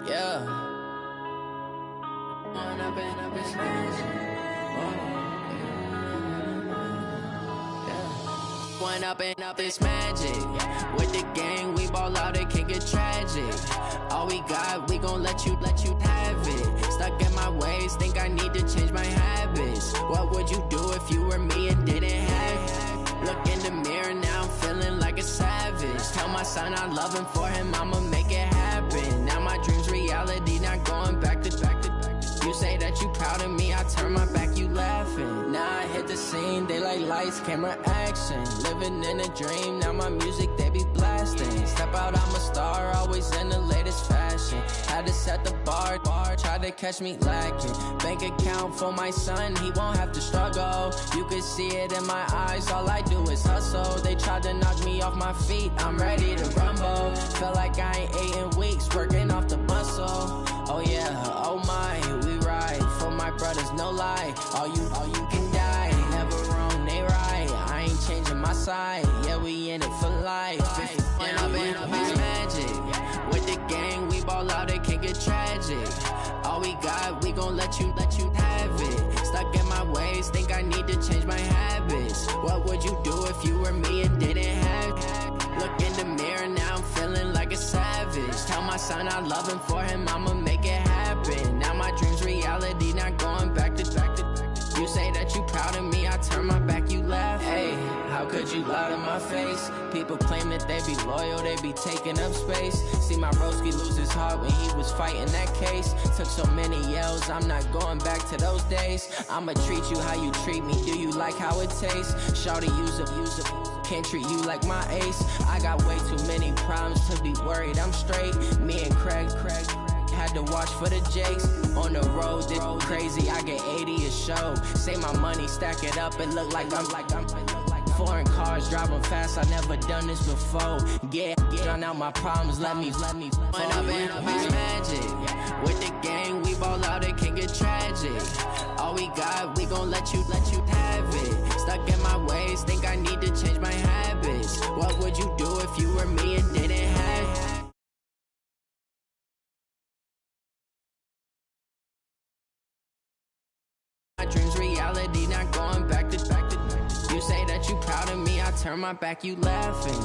Yeah. When I've been up, it's magic. When up, it's magic. With the gang, we ball out, it can get tragic. All we got, we gon' let you have it. Stuck in my ways, think I need to change my habits. What would you do if you were me and didn't have it? Look in the mirror, now I'm feeling like a savage. Tell my son I love him, for him I'ma make it happen. Now my dream's reality, not going back to. You say that you proud of me, I turn my back, you laughing. Now I hit the scene, they like lights, camera, action. Living in a dream, now my music, they be blasting. Step out, I'm a star, always in the latest fashion. Had to set the bar, try to catch me lacking. Bank account for my son, he won't have to struggle. You can see it in my eyes, all I do is hustle. They tried to knock me off my feet, I'm ready to rumble. Felt like I ain't ate in weeks, working off the muscle. Oh yeah, oh my, we ride for my brothers, no lie. All you can die, never wrong, they right. I ain't changing my side, yeah, we in it for life. When I've been up, it's magic. With the gang, we ball out, it can get tragic. All we got, we gon' let you have it. Stuck in my ways, think I need to change my habits. What would you do if you were me and didn't have it? Look in the mirror, now I'm feeling like a savage. Tell my son I love him, for him I'ma make it happen. Now my dream's reality, not going back to. You say that you proud of me, I turn my back, you laugh. Hey, how could you lie to my face? People claim that they be loyal, they be taking up space. See my broski lose his heart when he was fighting that case. Took so many yells, I'm not going back to those days. I'ma treat you how you treat me, do you like how it tastes? Shawty, use up, can't treat you like my ace. I got way too many problems to be worried, I'm straight. Me and Craig had to watch for the Jakes. On the road, this crazy, I get 80 a show. Say my money, stack it up, it look like I'm foreign cars, driving fast, I never done this before. Yeah, drown out my problems, let me. When I've been up, it's magic. With the gang, we ball out, it can get tragic. All we got, we gon' let you have it. Stuck in my ways, think I need to change my habits. What would you do if you were me and didn't have it? My dream's reality, not going back to. You say that you proud of me, I turn my back, you laughing.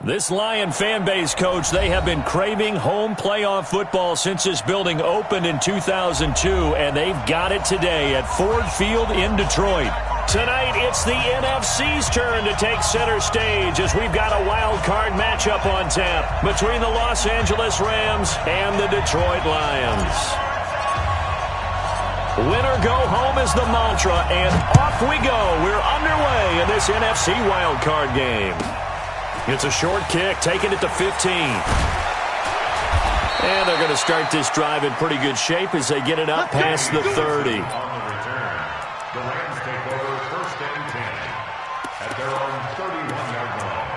This Lion fan base, Coach, they have been craving home playoff football since this building opened in 2002, and they've got it today at Ford Field in Detroit. Tonight, it's the NFC's turn to take center stage as we've got a wild card matchup on tap between the Los Angeles Rams and the Detroit Lions. Win or go home is the mantra, and off we go. We're underway in this NFC wild card game. It's a short kick, taking it to 15. And they're going to start this drive in pretty good shape as they get it up past the 30. On the return, the Rams take over 1st and 10 at their own 31-yard line.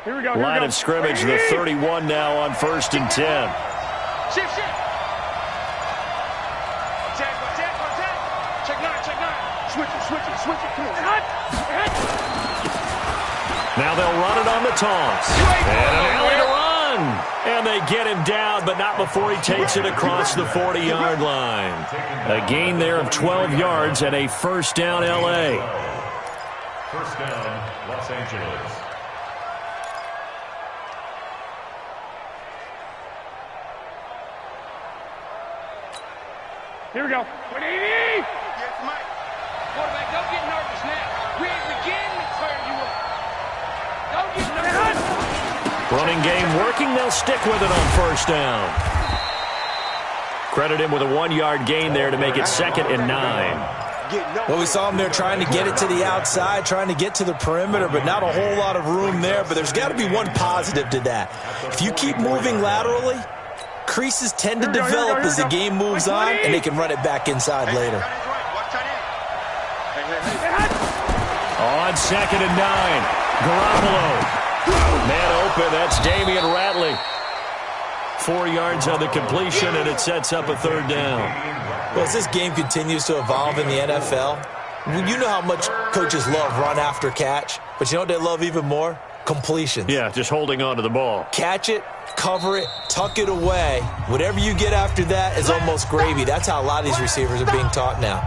Here we go. Line of scrimmage, the 31 now on 1st and 10. Shift. Check. Check 9. Switch it. Come on. Now they'll run it on the toss. And an alley to run. And they get him down, but not before he takes it across the 40-yard line. A gain there of 12 yards and a 1st down L.A. 1st down, Los Angeles. Here we go. 180. Yes, Mike. Quarterback, don't get nervous now. We ain't beginning to clear you up. Don't get nervous. Running game working. They'll stick with it on 1st down. Credit him with a 1-yard gain there to make it 2nd and 9. Well, we saw him there trying to get it to the outside, trying to get to the perimeter, but not a whole lot of room there. But there's got to be one positive to that. If you keep moving laterally, creases tend to develop as the game moves on, and they can run it back inside later. On 2nd and 9, Garoppolo. Man open, that's Damian Ratley. 4 yards on the completion, and it sets up a 3rd down. Well, as this game continues to evolve in the NFL, you know how much coaches love run after catch, but you know what they love even more? Completions. Yeah, just holding on to the ball. Catch it, cover it, tuck it away. Whatever you get after that is almost gravy. That's how a lot of these receivers are being taught now.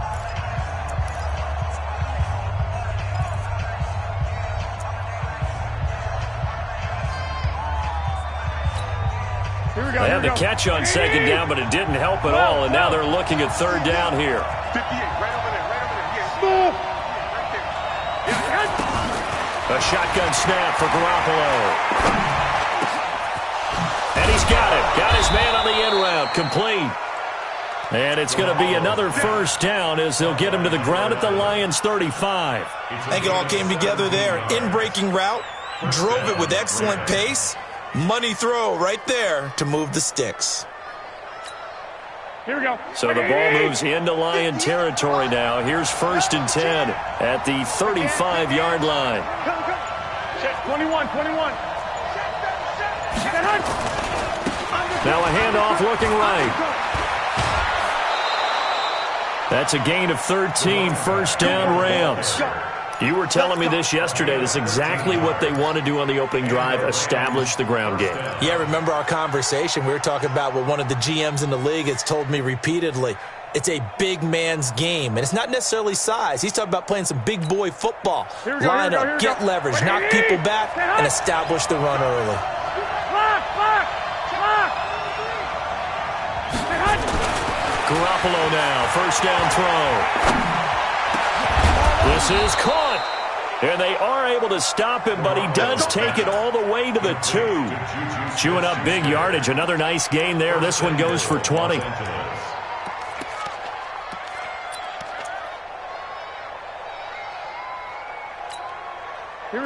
They had the catch on 2nd down, but it didn't help at all, and now they're looking at 3rd down here. 58, right over there. A shotgun snap for Garoppolo. And he's got it. Got his man on the end route. Complete. And it's going to be another 1st down as they'll get him to the ground at the Lions' 35. I think it all came together there. In-breaking route, drove it with excellent pace. Money throw right there to move the sticks. Here we go. So the ball moves into Lion territory now. Here's 1st and 10 at the 35-yard line. 21. Now a handoff looking right. That's a gain of 13, 1st down Rams. You were telling me this yesterday. This is exactly what they want to do on the opening drive, establish the ground game. Yeah, remember our conversation? We were talking about what one of the GMs in the league has told me repeatedly. It's a big man's game, and it's not necessarily size. He's talking about playing some big boy football. Line up, get leverage, knock people back, and establish the run early. Garoppolo now, 1st down throw. This is caught, and they are able to stop him, but he does take it all the way to the 2. Chewing up big yardage, another nice gain there. This one goes for 20.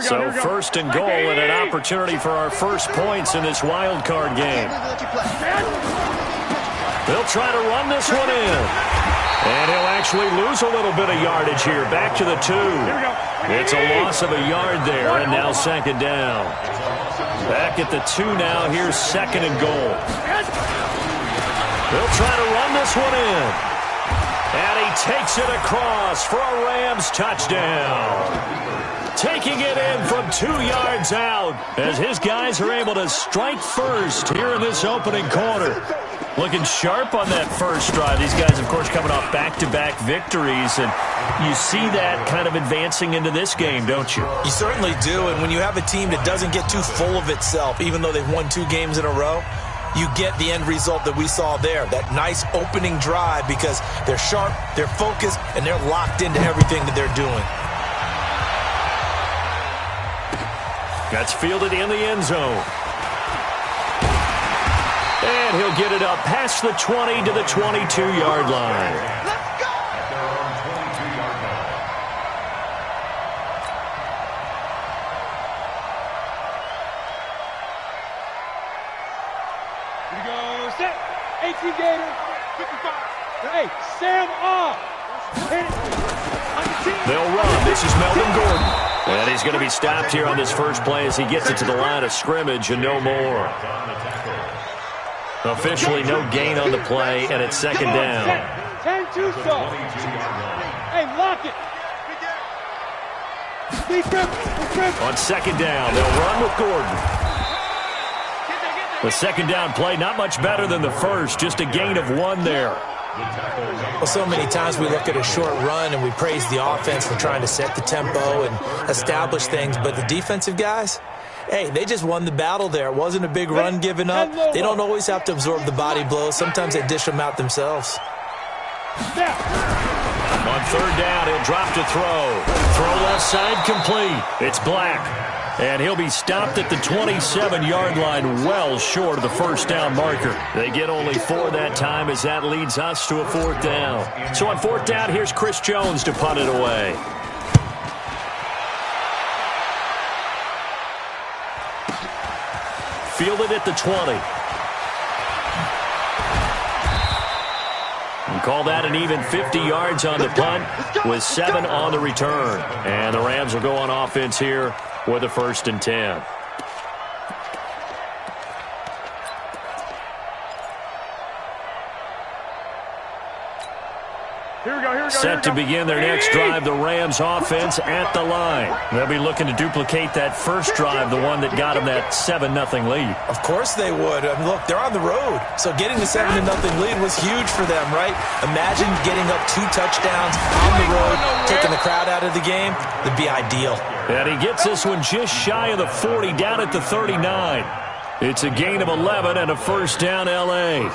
So 1st and goal and an opportunity for our first points in this wild card game. They'll try to run this one in. And he'll actually lose a little bit of yardage here. Back to the 2. It's a loss of a yard there, and now 2nd down. Back at the 2 now. Here's 2nd and goal. They'll try to run this one in. And he takes it across for a Rams touchdown. Taking it in from 2 yards out as his guys are able to strike first here in this opening quarter. Looking sharp on that first drive. These guys, of course, coming off back-to-back victories, and you see that kind of advancing into this game, don't you? You certainly do, and when you have a team that doesn't get too full of itself, even though they've won 2 games in a row, you get the end result that we saw there, that nice opening drive, because they're sharp, they're focused, and they're locked into everything that they're doing. That's fielded in the end zone. And he'll get it up past the 20 to the 22-yard line. Let's go! At their own 22-yard line. Here we go. Set. 18 Gator. 55. Hey, Sam off. Hit it. They'll run. This is Melvin Gordon. And he's going to be stopped here on this first play as he gets it to the line of scrimmage and no more. Officially no gain on the play, and it's second down. 10-2 so. Hey, lock it. On second down, they'll run with Gordon. The second down play, not much better than the first, just a gain of 1 there. Well, so many times we look at a short run and we praise the offense for trying to set the tempo and establish things, but the defensive guys, hey, they just won the battle there. It wasn't a big run given up. They don't always have to absorb the body blows. Sometimes they dish them out themselves. On third down, he'll drop to throw. Throw left side complete. It's Black. And he'll be stopped at the 27-yard line, well short of the first down marker. They get only 4 that time as that leads us to a 4th down. So on 4th down, here's Chris Jones to punt it away. Fielded at the 20. And call that an even 50 yards on the punt with 7 on the return. And the Rams will go on offense here with a 1st and 10. Set to begin their next drive, the Rams offense at the line. They'll be looking to duplicate that first drive, the one that got them that 7-0 lead. Of course they would. I mean, look, they're on the road. So getting the 7-0 lead was huge for them, right? Imagine getting up 2 touchdowns on the road, taking the crowd out of the game. It'd be ideal. And he gets this one just shy of the 40, down at the 39. It's a gain of 11 and a 1st down, L.A.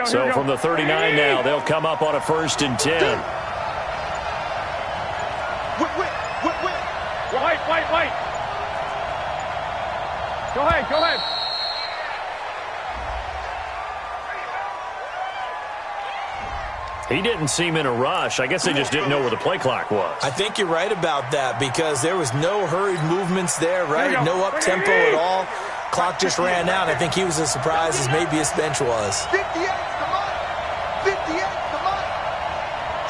So from the 39 now, they'll come up on a 1st and 10. Wait. Go ahead. He didn't seem in a rush. I guess they just didn't know where the play clock was. I think you're right about that because there was no hurried movements there, right? No up-tempo at all. Clock just ran out. I think he was as surprised as maybe his bench was. 58, come on. 58, come on.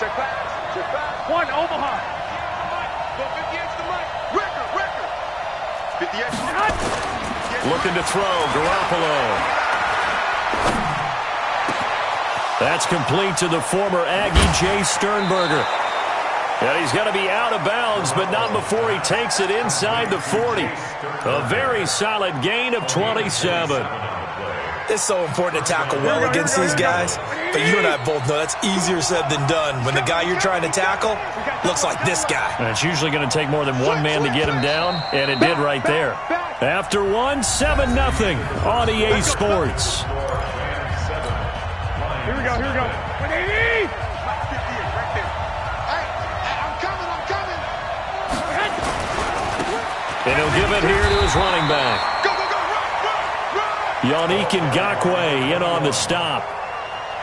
Check pass. 1, Omaha. Go 58 to the mic. Record. 58. Looking to throw, Garoppolo. That's complete to the former Aggie, Jay Sternberger. And he's going to be out of bounds, but not before he takes it inside the 40. A very solid gain of 27. It's so important to tackle well against these guys, but you and I both know that's easier said than done. When the guy you're trying to tackle looks like this guy. And it's usually going to take more than one man to get him down, and it did right there. After 7-0 on EA Sports. Here we go. 180! And he'll give it here to his running back. Go, run! Yannick Ngakoue in on the stop.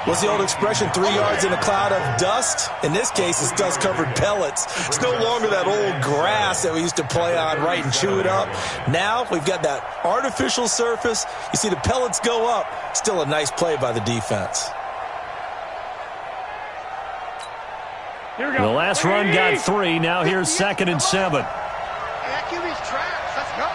What's the old expression, 3 yards in a cloud of dust? In this case, it's dust-covered pellets. It's no longer that old grass that we used to play on, right, and chew it up. Now we've got that artificial surface. You see the pellets go up. Still a nice play by the defense. Here we go. The last run got 3. Now here's 2nd and 7. That QB's trash. Let's go.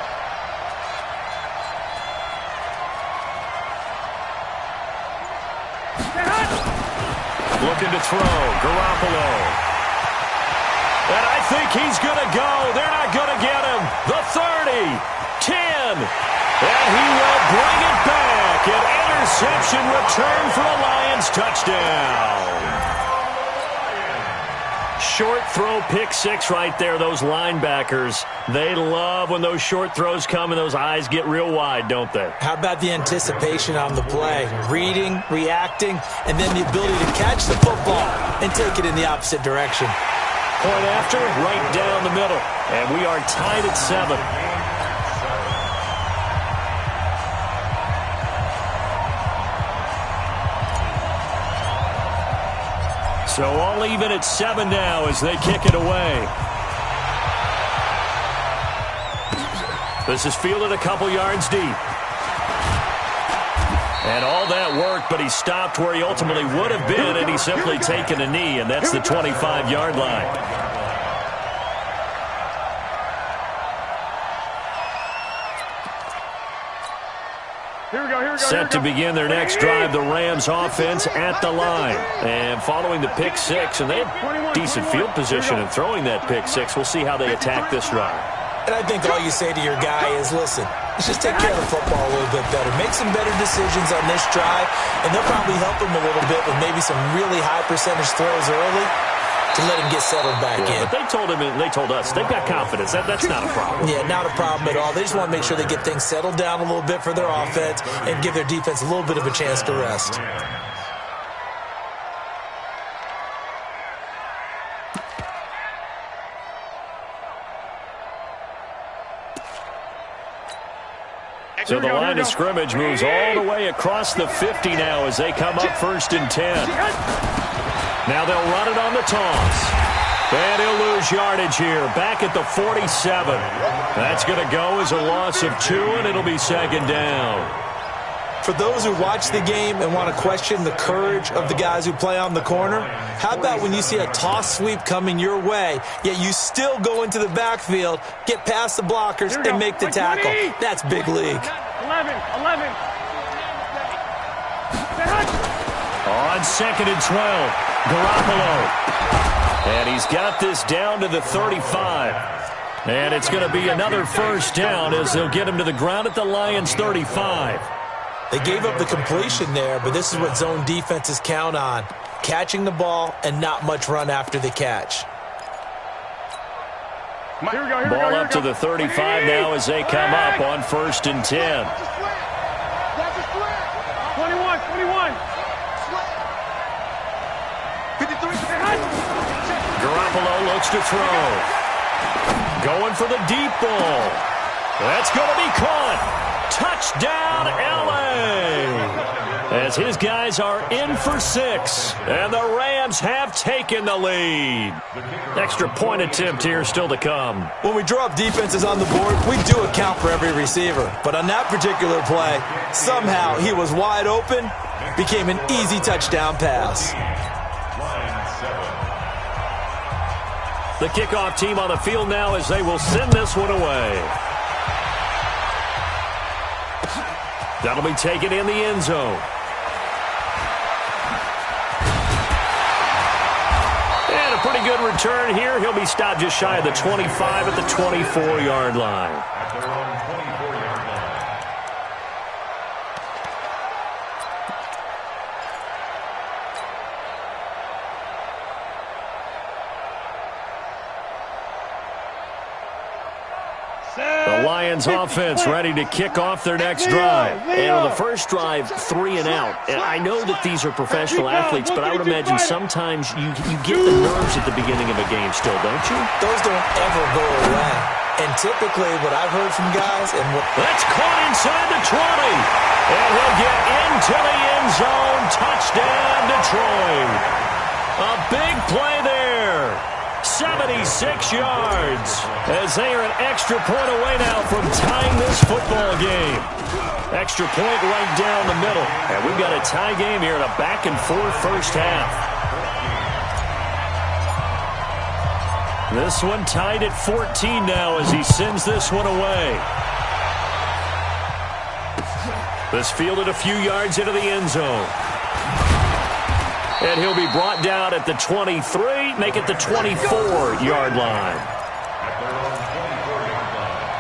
Looking to throw, Garoppolo. And I think he's going to go. They're not going to get him. The 30, 10, and he will bring it back. It enters Reception, return for a Lions touchdown. Short throw, pick six right there. Those linebackers, they love when those short throws come and those eyes get real wide, don't they? How about the anticipation on the play? Reading, reacting, and then the ability to catch the football and take it in the opposite direction. Point after, right down the middle. And we are tied at 7. So all even at 7 now as they kick it away. This is fielded a couple yards deep. And all that work, but he stopped where he ultimately would have been, and he's simply taken a knee, and that's the 25-yard line. Set to begin their next drive, the Rams offense at the line. And following the pick six, and they have decent field position in throwing that pick six. We'll see how they attack this drive. And I think all you say to your guy is, listen, let's just take care of the football a little bit better. Make some better decisions on this drive, and they'll probably help him a little bit with maybe some really high percentage throws early to let him get settled back in. But they told him, and they told us, they've got confidence. That's not a problem. Yeah, not a problem at all. They just want to make sure they get things settled down a little bit for their offense and give their defense a little bit of a chance to rest. So the line of scrimmage moves all the way across the 50 now as they come up 1st and 10. Now they'll run it on the toss. And he'll lose yardage here. Back at the 47. That's going to go as a loss of 2, and it'll be 2nd down. For those who watch the game and want to question the courage of the guys who play on the corner, how about when you see a toss sweep coming your way, yet you still go into the backfield, get past the blockers, and make the tackle? That's big league. 11. On 2nd and 12, Garoppolo. And he's got this down to the 35. And it's going to be another 1st down as they'll get him to the ground at the Lions' 35. They gave up the completion there, but this is what zone defenses count on. Catching the ball and not much run after the catch. Ball up to the 35 now as they come up on 1st and 10. 21. Garoppolo looks to throw. Going for the deep ball. That's going to be caught. Touchdown, L.A. As his guys are in for 6. And the Rams have taken the lead. Extra point attempt here still to come. When we draw up defenses on the board, we do account for every receiver. But on that particular play, somehow he was wide open, became an easy touchdown pass. The kickoff team on the field now as they will send this one away. That'll be taken in the end zone. And a pretty good return here. He'll be stopped just shy of the 25 at the 24-yard line. At their own 24-yard line. The Lions offense ready to kick off their next drive. And on the first drive, 3 and out. And I know that these are professional athletes, but I would imagine sometimes you get the nerves at the beginning of a game still, don't you? Those don't ever go away. And typically what I've heard from guys and what... That's caught inside the 20. And he'll get into the end zone. Touchdown, Detroit. A big play there. 76 yards as they are an extra point away now from tying this football game. Extra point right down the middle. And we've got a tie game here in a back-and-forth first half. This one tied at 14 now as he sends this one away. This fielded a few yards into the end zone. And he'll be brought down at the 23, make it the 24-yard line. At their own 24-yard line.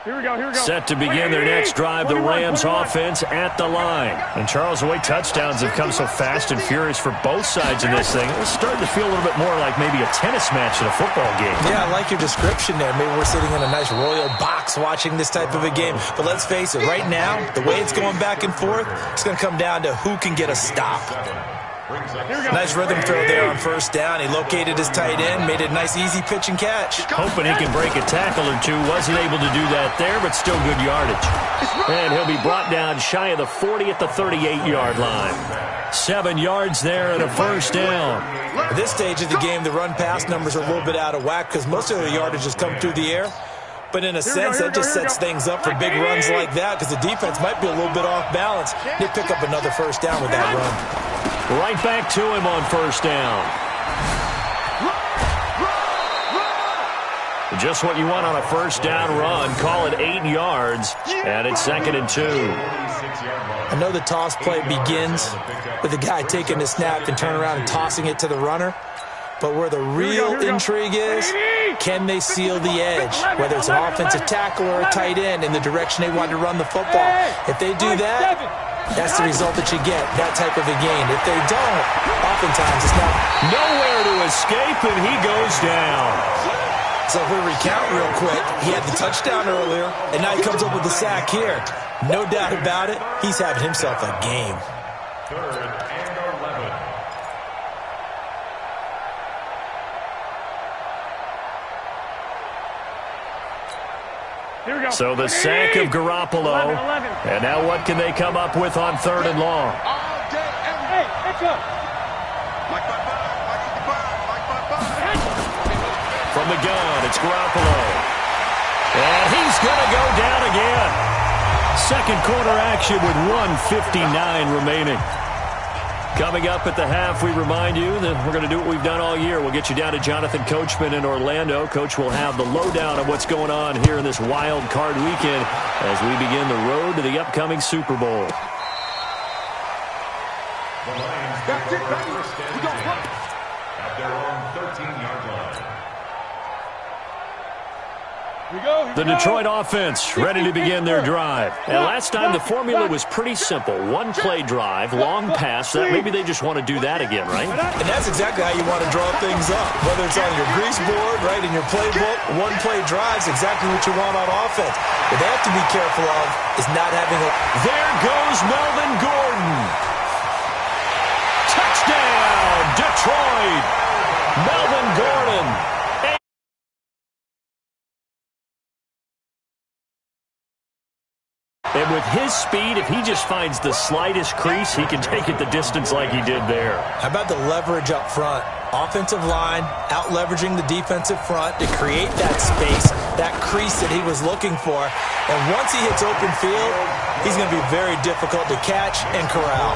Here we go. Set to begin their next drive, the Rams offense at the line. And Charles, the way touchdowns have come so fast and furious for both sides in this thing, it's starting to feel a little bit more like maybe a tennis match in a football game. Yeah, I like your description there. Maybe we're sitting in a nice royal box watching this type of a game. But let's face it, right now, the way it's going back and forth, it's going to come down to who can get a stop. Nice rhythm throw there on first down. He located his tight end, made it a nice easy pitch and catch. Hoping he can break a tackle or two. Wasn't able to do that there, but still good yardage. And he'll be brought down shy of the 40 at the 38-yard line. 7 yards there and a first down. At this stage of the game, the run-pass numbers are a little bit out of whack because most of the yardage has come through the air. But in a sense, that just sets things up for big runs like that because the defense might be a little bit off balance. They pick up another first down with that run. Right back to him on first down. Just what you want on a first down run. Call it 8 yards, and it's 2nd and 2. I know the toss play begins with the guy taking the snap and turn around and tossing it to the runner. But where the real intrigue is, can they seal the edge? Whether it's an offensive tackle or a tight end in the direction they want to run the football. If they do that, that's the result that you get, that type of a gain. If they don't, oftentimes it's not. Nowhere to escape, and he goes down. So if we recount real quick, he had the touchdown earlier, and now he comes up with the sack here. No doubt about it, he's having himself a game. 3rd and 11. Here we go. So the sack of Garoppolo. 11. And now what can they come up with on 3rd and long? Hey, let's go. From the gun, it's Garoppolo. And he's going to go down again. Second quarter action with 1:59 remaining. Coming up at the half, we remind you that we're going to do what we've done all year. We'll get you down to Jonathan Coachman in Orlando. Coach will have the lowdown of what's going on here in this wild card weekend as we begin the road to the upcoming Super Bowl. The Lions take over first and 10 at their own 13-yard line. The Detroit offense ready to begin their drive. And last time the formula was pretty simple. One play drive, long pass. That maybe they just want to do that again, right? And that's exactly how you want to draw things up. Whether it's on your grease board, right, in your playbook, one play drive is exactly what you want on offense. What they have to be careful of is not having a... There goes Melvin Gordon. Touchdown, Detroit. Melvin Gordon. And with his speed, if he just finds the slightest crease, he can take it the distance like he did there. How about the leverage up front? Offensive line out-leveraging the defensive front to create that space, that crease that he was looking for. And once he hits open field, he's going to be very difficult to catch and corral.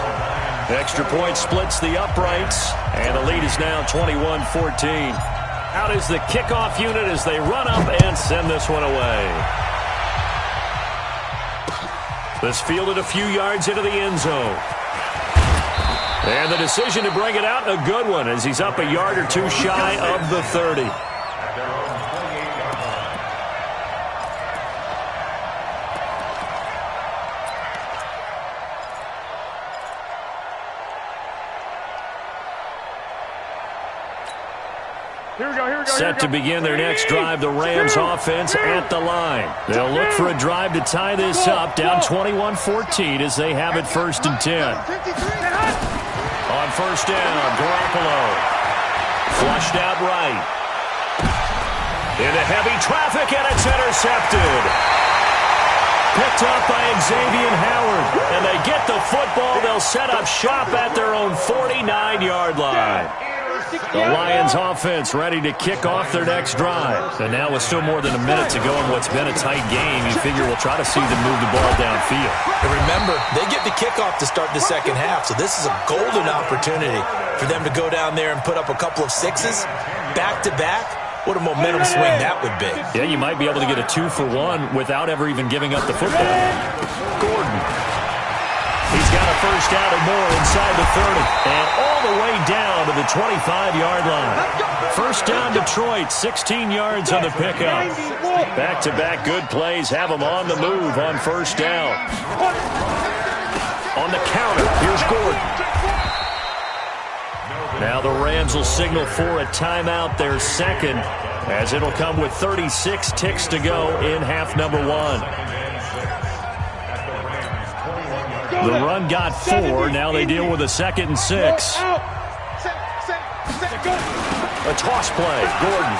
Extra point splits the uprights, and the lead is now 21-14. Out is the kickoff unit as they run up and send this one away. This fielded a few yards into the end zone. And the decision to bring it out, a good one, as he's up a yard or two shy of the 30. At their own 28-yard line. Here we go. Set to begin their next drive, the Rams offense at the line. They'll look for a drive to tie this up, down 21-14 as they have it 1st and 10. On first down, Garoppolo. Flushed out right. Into heavy traffic, and it's intercepted. Picked up by Xavier Howard. And they get the football. They'll set up shop at their own 49-yard line. The Lions offense ready to kick off their next drive. And now with still more than a minute to go in what's been a tight game, you figure we'll try to see them move the ball downfield. And remember, they get the kickoff to start the second half, so this is a golden opportunity for them to go down there and put up a couple of sixes back-to-back. What a momentum swing that would be. Yeah, you might be able to get a 2-for-1 without ever even giving up the football. Gordon. He's got a first out and more inside the 30. And all the way down to the 25-yard line. First down, Detroit, 16 yards on the pickup. Back-to-back good plays have them on the move on first down. On the counter, here's Gordon. Now the Rams will signal for a timeout, their second, as it'll come with 36 ticks to go in half number one. The run got 4. Now they deal with a 2nd and 6. A toss play. Gordon.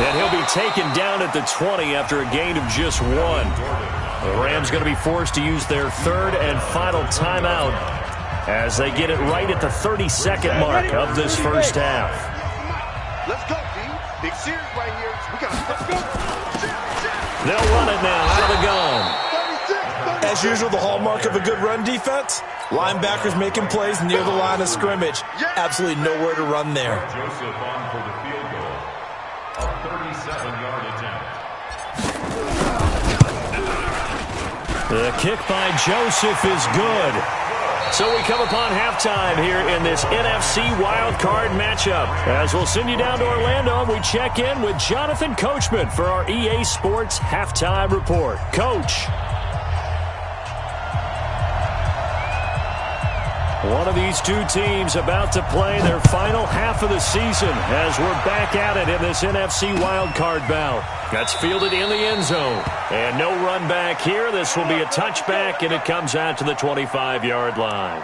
And he'll be taken down at the 20 after a gain of just 1. The Rams going to be forced to use their 3rd and final timeout as they get it right at the 32nd mark of this first half. Let's go, D. Big series right here. Let's go. They'll run it now out of the gun. As usual, the hallmark of a good run defense, linebackers making plays near the line of scrimmage. Absolutely nowhere to run there. Joseph on for the field goal. A 37-yard attempt. The kick by Joseph is good. So we come upon halftime here in this NFC wildcard matchup. As we'll send you down to Orlando, and we check in with Jonathan Coachman for our EA Sports Halftime Report. Coach. One of these two teams about to play their final half of the season as we're back at it in this NFC wildcard bout. That's fielded in the end zone. And no run back here. This will be a touchback, and it comes out to the 25-yard line.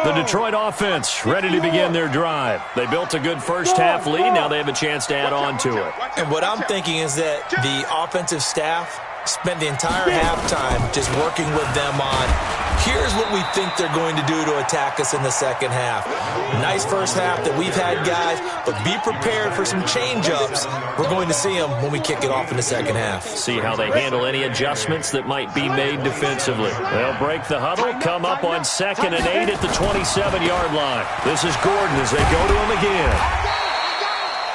The Detroit offense ready to begin their drive. They built a good first half lead. Now they have a chance to add on to it. And what I'm thinking is that the offensive staff spent the entire halftime just working with them on, here's what we think they're going to do to attack us in the second half. Nice first half that we've had, guys, but be prepared for some change-ups. We're going to see them when we kick it off in the second half. See how they handle any adjustments that might be made defensively. They'll break the huddle, come up on 2nd and 8 at the 27-yard line. This is Gordon as they go to him again.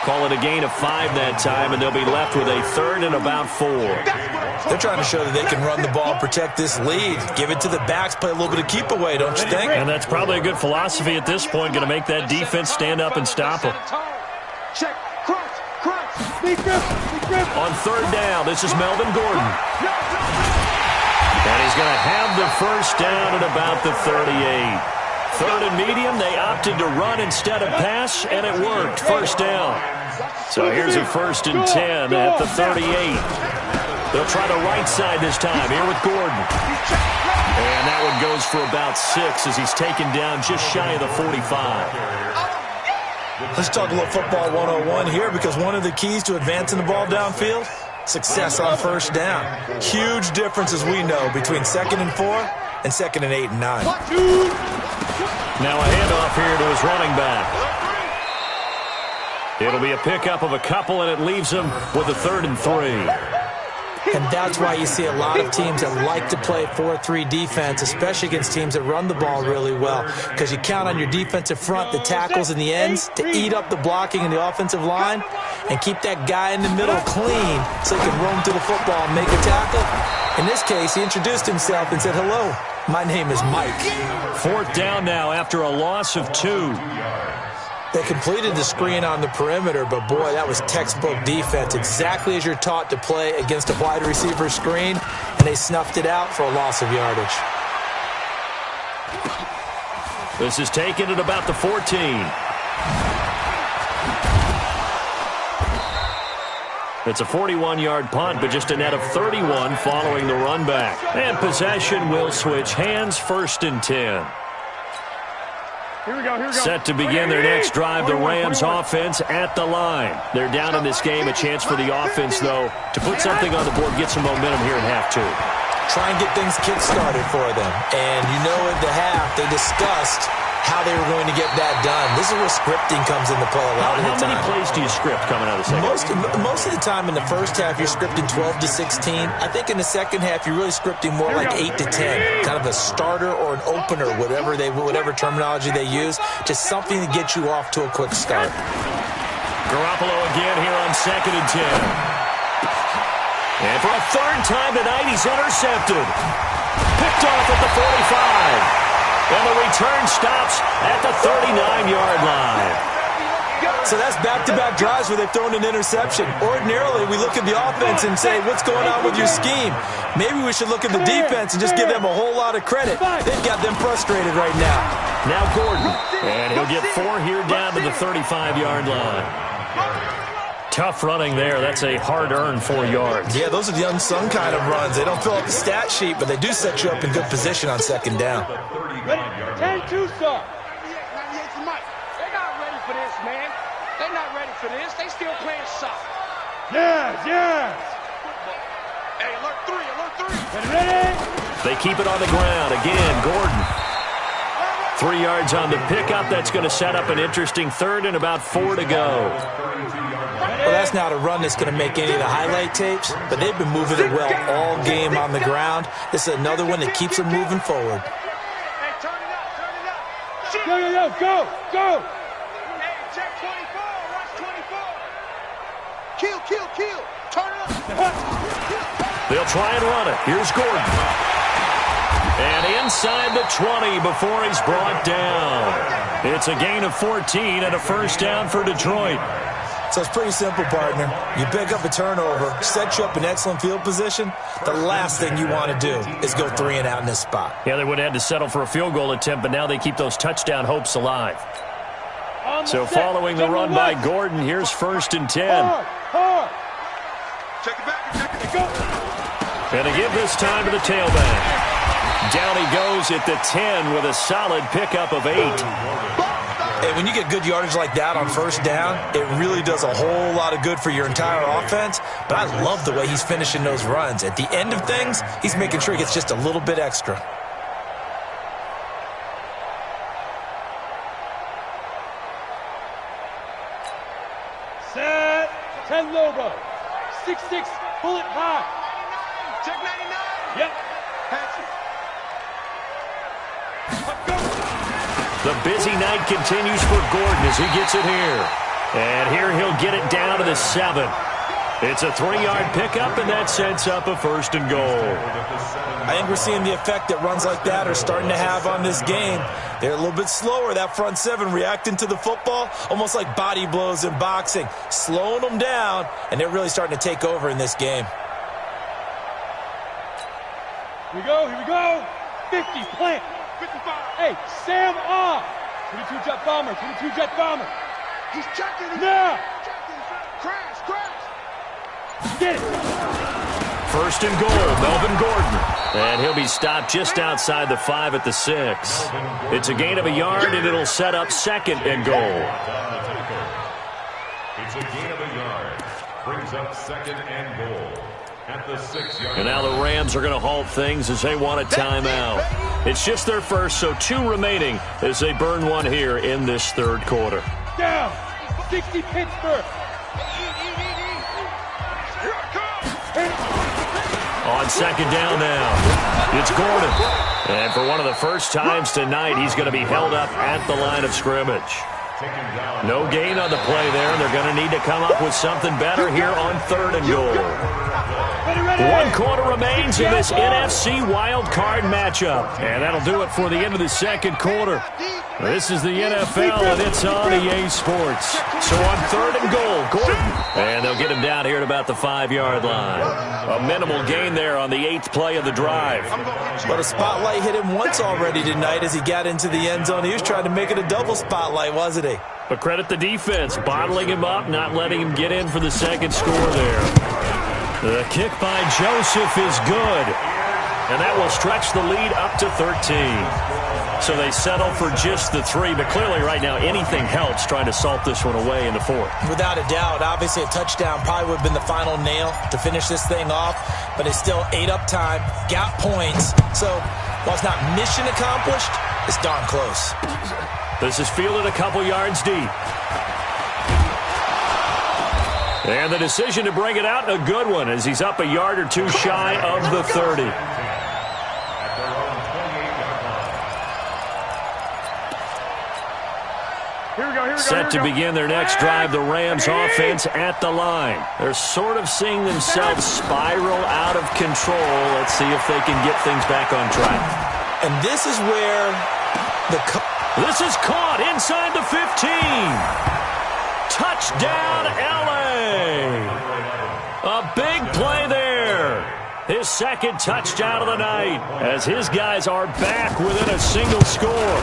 Call it a gain of 5 that time, and they'll be left with a 3rd and about 4. They're trying to show that they can run the ball, protect this lead, give it to the backs, play a little bit of keep away, don't you think? And that's probably a good philosophy at this point, going to make that defense stand up and stop them. Check, cross, On 3rd down, this is Melvin Gordon. And he's going to have the first down at about the 38. 3rd and medium, they opted to run instead of pass, and it worked. First down. So here's a 1st and 10 at the 38. They'll try the right side this time, here with Gordon. And that one goes for about 6 as he's taken down just shy of the 45. Let's talk a little football 101 here, because one of the keys to advancing the ball downfield, success on first down. Huge difference, as we know, between 2nd and 4 and 2nd and 8 and 9. Now a handoff here to his running back. It'll be a pickup of a couple, and it leaves him with a 3rd and 3. And that's why you see a lot of teams that like to play 4-3 defense, especially against teams that run the ball really well, because you count on your defensive front, the tackles and the ends, to eat up the blocking in the offensive line and keep that guy in the middle clean so he can roam through the football and make a tackle. In this case, he introduced himself and said, "Hello, my name is Mike." 4th down now after a loss of 2. They completed the screen on the perimeter, but boy, that was textbook defense, exactly as you're taught to play against a wide receiver screen, and they snuffed it out for a loss of yardage. This is taken at about the 14. It's a 41-yard punt, but just a net of 31 following the run back. And possession will switch hands, 1st and 10. Here we go. Set to begin their next drive, the Rams offense at the line. They're down in this game. A chance for the offense, though, to put something on the board, get some momentum here in half 2. Try and get things kick-started for them. And you know at the half, they discussed how they were going to get that done. This is where scripting comes into play a lot of the time. How many plays do you script coming out of the second half? Most of the time in the first half, you're scripting 12 to 16. I think in the second half, you're really scripting more like 8 to 10. Kind of a starter or an opener, whatever terminology they use. Just something to get you off to a quick start. Garoppolo again here on 2nd and 10. And for a third time tonight, he's intercepted. Picked off at the 45. And the return stops at the 39-yard line. So that's back-to-back drives where they've thrown an interception. Ordinarily, we look at the offense and say, what's going on with your scheme? Maybe we should look at the defense and just give them a whole lot of credit. They've got them frustrated right now. Now Gordon. And he'll get 4 here down to the 35-yard line. Tough running there. That's a hard-earned 4 yards. Yeah, those are the unsung kind of runs. They don't fill up the stat sheet, but they do set you up in good position on 2nd down. 10-2, sir. 98 for Mike. They're not ready for this, man. They're not ready for this. They still playing soft. Yes. Hey, alert 3. Ready? They keep it on the ground. Again, Gordon. 3 yards on the pickup. That's going to set up an interesting 3rd and about 4 to go. Well, that's not a run that's going to make any of the highlight tapes, but they've been moving it well all game on the ground. This is another one that keeps them moving forward. Hey, turn it up. Go. Hey, check 24. Watch 24. Kill. Turn it up. They'll try and run it. Here's Gordon. And inside the 20 before he's brought down. It's a gain of 14 and a first down for Detroit. So it's pretty simple, partner. You pick up a turnover, set you up in excellent field position. The last thing you want to do is go 3 and out in this spot. Yeah, they would have had to settle for a field goal attempt, but now they keep those touchdown hopes alive. So following the run by Gordon, here's 1st and 10. Check it back. And they give this time to the tailback. Down he goes at the 10 with a solid pickup of 8. And when you get good yardage like that on 1st down, it really does a whole lot of good for your entire offense. But I love the way he's finishing those runs. At the end of things, he's making sure he gets just a little bit extra. Set. 10 Lobo. 6-6. Pull it high. Check 99. Yep. Patch it. The busy night continues for Gordon as he gets it here. And here he'll get it down to the 7. It's a 3-yard pickup, and that sets up a 1st and goal. I think we're seeing the effect that runs like that are starting to have on this game. They're a little bit slower, that front 7, reacting to the football, almost like body blows in boxing, slowing them down, and they're really starting to take over in this game. Here we go. 50, plant. 55. Hey, Sam off. 22 jet bomber. He's checking it. Now. Crash. Get it. 1st and goal, Melvin Gordon. And he'll be stopped just outside the 5 at the 6. It's a gain of a yard, and it'll set up 2nd and goal. It's a gain of a yard. Brings up 2nd and goal. At the 6-yard. And now the Rams are going to halt things as they want a timeout. It's just their first, so 2 remaining as they burn one here in this 3rd quarter. Down. 60 Pittsburgh. On 2nd down now, it's Gordon. And for one of the first times tonight, he's going to be held up at the line of scrimmage. No gain on the play there, and they're going to need to come up with something better here on 3rd and goal. 1 quarter remains in this NFC wild card matchup. And that'll do it for the end of the 2nd quarter. This is the NFL, and it's on EA Sports. So on 3rd and goal, Gordon. And they'll get him down here at about the 5-yard line. A minimal gain there on the 8th play of the drive. But a spotlight hit him once already tonight as he got into the end zone. He was trying to make it a double spotlight, wasn't he? But credit the defense, bottling him up, not letting him get in for the 2nd score there. The kick by Joseph is good. And that will stretch the lead up to 13. So they settle for just the 3. But clearly right now anything helps trying to salt this one away in the 4th. Without a doubt. Obviously a touchdown probably would have been the final nail to finish this thing off. But it's still ate up time. Got points. So while it's not mission accomplished, it's darn close. This is fielded a couple yards deep. And the decision to bring it out, a good one, as he's up a yard or 2 shy of the 30. Here we go. Set to begin their next drive, the Rams offense at the line. They're sort of seeing themselves spiral out of control. Let's see if they can get things back on track. And this is where this is caught inside the 15. Touchdown, L.A. A big play there. His second touchdown of the night as his guys are back within a single score.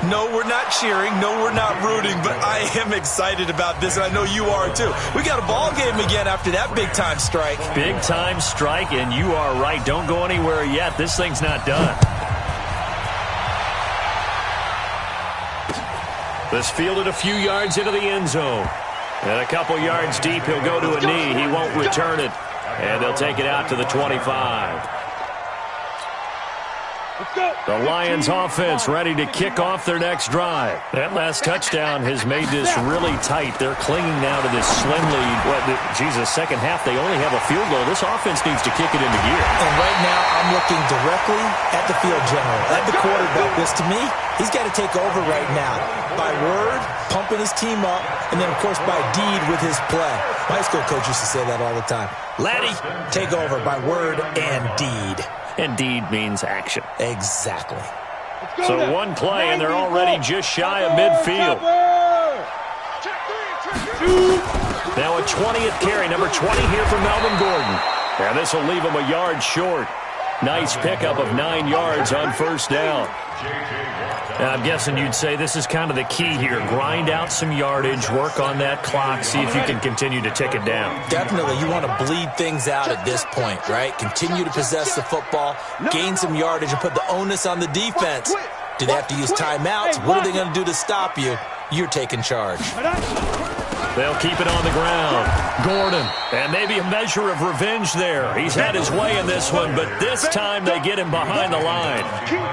No, we're not cheering. No, we're not rooting, but I am excited about this, and I know you are too. We got a ball game again after that big-time strike. Big-time strike, and you are right. Don't go anywhere yet. This thing's not done. This fielded a few yards into the end zone. And a couple yards deep, he'll go to a knee. He won't return it. And they'll take it out to the 25. The Lions offense ready to kick off their next drive. That last touchdown has made this really tight. They're clinging now to this slim lead. Second half, they only have a field goal. This offense needs to kick it into gear. And right now, I'm looking directly at the field general, at the quarterback. Because to me, he's got to take over right now. By word, pumping his team up, and then, of course, by deed with his play. My high school coach used to say that all the time. Laddie, take over by word and deed. And deed means action. Exactly. So one play, and they're already just shy of midfield. Now a 20th carry, number 20 here for Melvin Gordon. And this will leave him a yard short. Nice pickup of 9 yards on first down. Now, I'm guessing you'd say this is kind of the key here. Grind out some yardage, work on that clock, see if you can continue to tick it down. Definitely. You want to bleed things out at this point, right? Continue to possess the football, gain some yardage, and put the onus on the defense. Do they have to use timeouts? What are they going to do to stop you? You're taking charge. They'll keep it on the ground. Gordon, and maybe a measure of revenge there. He's had his way in this one, but this time they get him behind the line.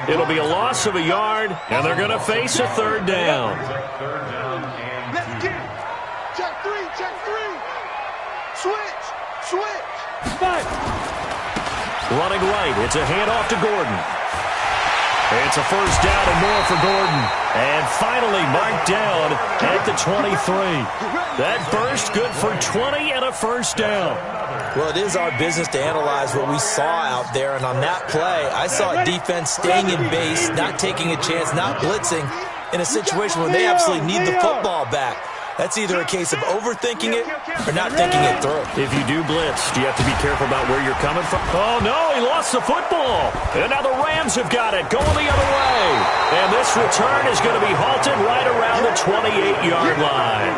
It'll be a loss of a yard, and they're going to face a third down. Check three. Switch. Running right, it's a handoff to Gordon. It's a first down and more for Gordon. And finally marked down at the 23. That burst good for 20 and a first down. Well, it is our business to analyze what we saw out there. And on that play, I saw defense staying in base, not taking a chance, not blitzing in a situation where they absolutely need the football back. That's either a case of overthinking it or not thinking it through. If you do blitz, do you have to be careful about where you're coming from? Oh, no, he lost the football. And now the Rams have got it, going the other way. And this return is going to be halted right around the 28-yard line.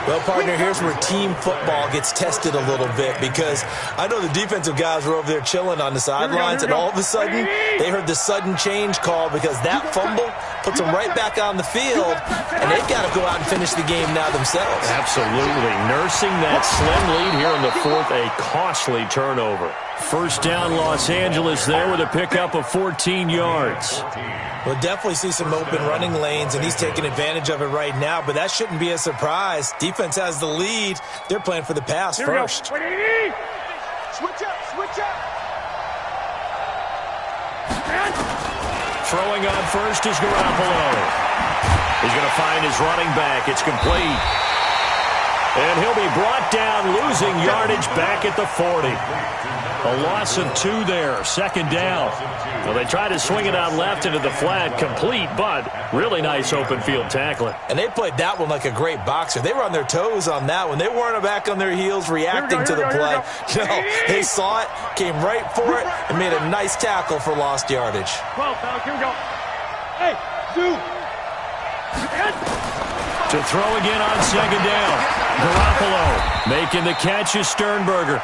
Well, partner, here's where team football gets tested a little bit, because I know the defensive guys were over there chilling on the sidelines, and all of a sudden they heard the sudden change call because that fumble puts them right back on the field, and they've got to go out and finish the game now themselves. Absolutely. Nursing that slim lead here in the fourth, a costly turnover. First down, Los Angeles there with a pickup of 14 yards. We'll definitely see some open running lanes, and he's taking advantage of it right now, but that shouldn't be a surprise. Defense has the lead. They're playing for the pass first. Switch up. Throwing on first is Garoppolo. He's going to find his running back. It's complete. And he'll be brought down, losing yardage back at the 40. A loss of 2 there, second down. Well, they tried to swing it out left into the flat, complete, but really nice open field tackling. And they played that one like a great boxer. They were on their toes on that one. They weren't back on their heels reacting to the play. No, they saw it, came right for it, and made a nice tackle for lost yardage. 12, Tyler, here we go. Hey, Zoo. To throw again on second down. Garoppolo making the catch is Sternberger.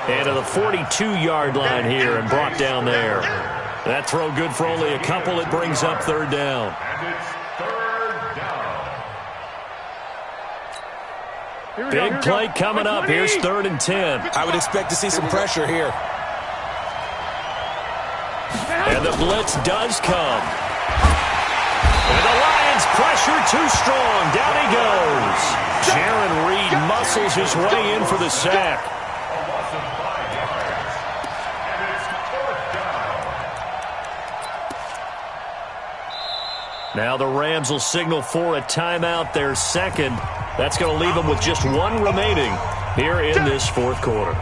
And to the 42-yard line here and brought down there. That throw good for only a couple. It brings up third down. And it's third down. Big play coming up. Here's 3rd and 10. I would expect to see some pressure here. And the blitz does come. And the Lions pressure too strong. Down he goes. Jaron Reed muscles his way in for the sack. A loss of 5 yards. And it's 4th down. Now the Rams will signal for a timeout, their second. That's going to leave them with just one remaining here in this fourth quarter.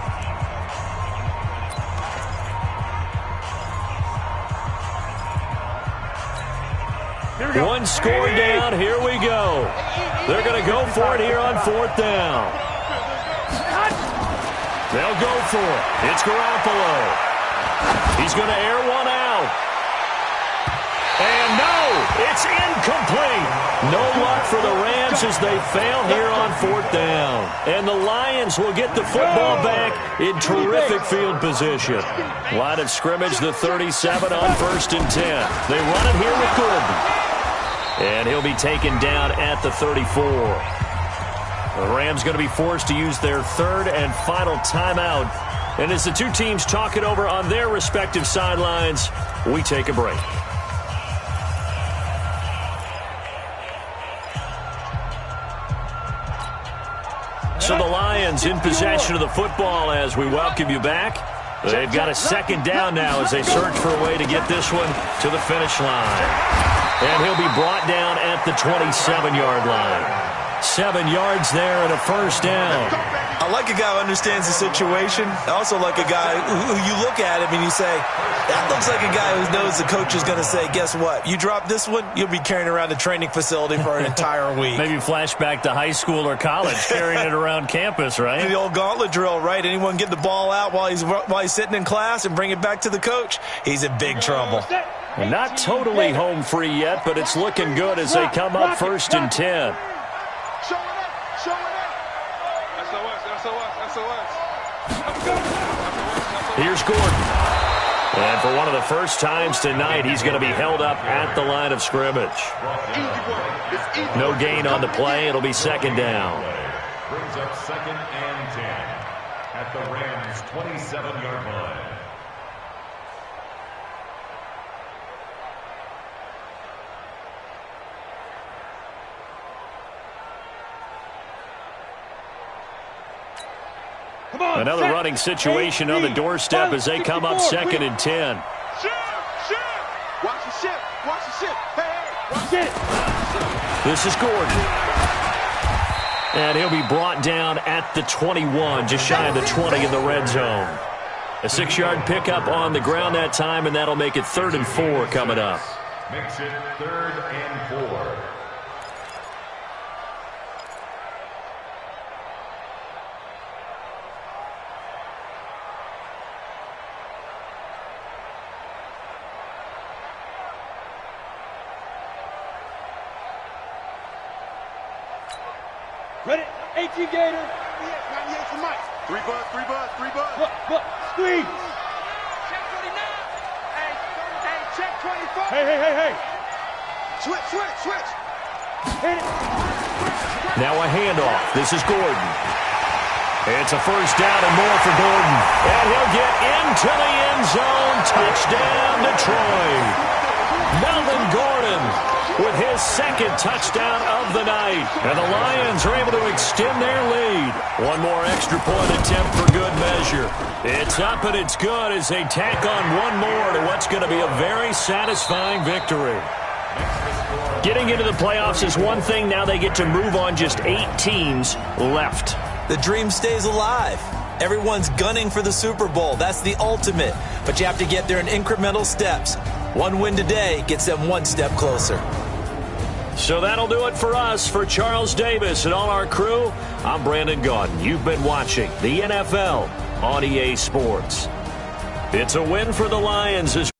One score down. Here we go. They're going to go for it here on fourth down. They'll go for it. It's Garoppolo. He's going to air one out. And no, it's incomplete. No luck for the Rams as they fail here on fourth down. And the Lions will get the football back in terrific field position. Line of scrimmage, the 37 on 1st and 10. They run it here with Gordon. And he'll be taken down at the 34. The Rams going to be forced to use their third and final timeout. And as the two teams talk it over on their respective sidelines, we take a break. So the Lions in possession of the football as we welcome you back. They've got a second down now as they search for a way to get this one to the finish line. And he'll be brought down at the 27-yard line. 7 yards there and a first down. I like a guy who understands the situation. I also like a guy who you look at him and you say, that looks like a guy who knows the coach is going to say, guess what? You drop this one, you'll be carrying around the training facility for an entire week. Maybe flashback to high school or college, carrying it around campus, right? The old gauntlet drill, right? Anyone get the ball out while he's sitting in class and bring it back to the coach? He's in big trouble. And not totally home free yet, but it's looking good as they come up 1st and 10. Here's Gordon. And for one of the first times tonight, he's going to be held up at the line of scrimmage. No gain on the play. It'll be second down. Brings up 2nd and 10 at the Rams' 27-yard line. Another running situation on the doorstep as they come up 2nd and 10. Watch the ship. Watch the ship. Hey, watch it. This is Gordon. And he'll be brought down at the 21, just shy of the 20 in the red zone. A 6-yard pickup on the ground that time, and that'll make it 3rd and 4 coming up. Makes it 3rd and 4. Ready? 18 Gator. 98 for Mike. 3 bud. Squeeze. Check 29. Hey, check 24. Hey. Switch. Hit it. Now a handoff. This is Gordon. It's a first down and more for Gordon. And he'll get into the end zone. Touchdown, Detroit. Melvin Gordon with his second touchdown of the night. And the Lions are able to extend their lead. One more extra point attempt for good measure. It's up and it's good as they tack on one more to what's going to be a very satisfying victory. Getting into the playoffs is one thing. Now they get to move on. Just 8 teams left. The dream stays alive. Everyone's gunning for the Super Bowl. That's the ultimate. But you have to get there in incremental steps. One win today gets them one step closer. So that'll do it for us. For Charles Davis and all our crew, I'm Brandon Gaudin. You've been watching the NFL on EA Sports. It's a win for the Lions as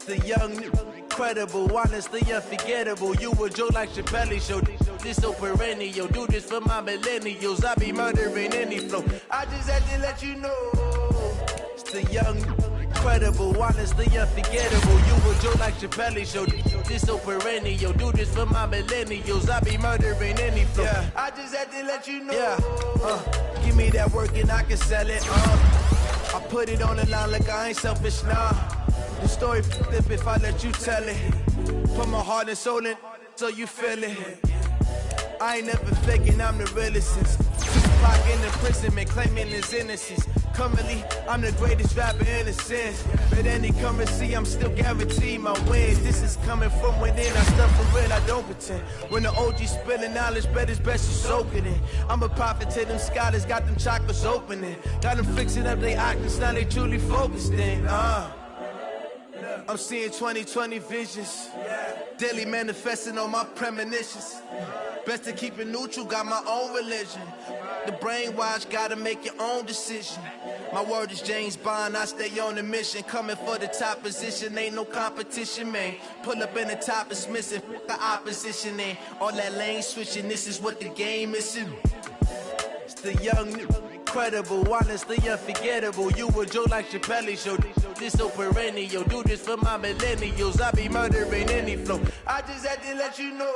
The young, incredible, honestly unforgettable. You a joke like Chappelle Show. This so perennial. Do this for my millennials. I be murdering any flow. I just had to let you know. It's the young, incredible, honestly unforgettable. You a joke like Chappelle Show. This so perennial. Do this for my millennials. I be murdering any flow. Yeah. I just had to let you know. Yeah. Give me that work and I can sell it. I put it on the line like I ain't selfish, nah. The story flip if I let you tell it. Put my heart and soul in so you feel it. I ain't never faking, I'm the realest since Tupac in the prison, man, claiming his innocence. Currently, I'm the greatest rapper in a sense. But any currency, I'm still guaranteed my wins. This is coming from within, I stuff for real, I don't pretend. When the OG spilling knowledge, bet it's best you soak it in. I'm a prophet to them scholars, got them chakras opening. Got them fixing up they actors, now they truly focused in. I'm seeing 2020 visions. Daily manifesting on my premonitions. Best to keep it neutral, got my own religion. The brainwash, gotta make your own decision. My word is James Bond, I stay on the mission. Coming for the top position, ain't no competition, man. Pull up in the top, it's missing, the opposition ain't. All that lane switching, this is what the game is. It's the young, incredible, honestly unforgettable. You a joke like Chappelle Show. This so perennial. Do this for my millennials. I be murdering any flow. I just had to let you know.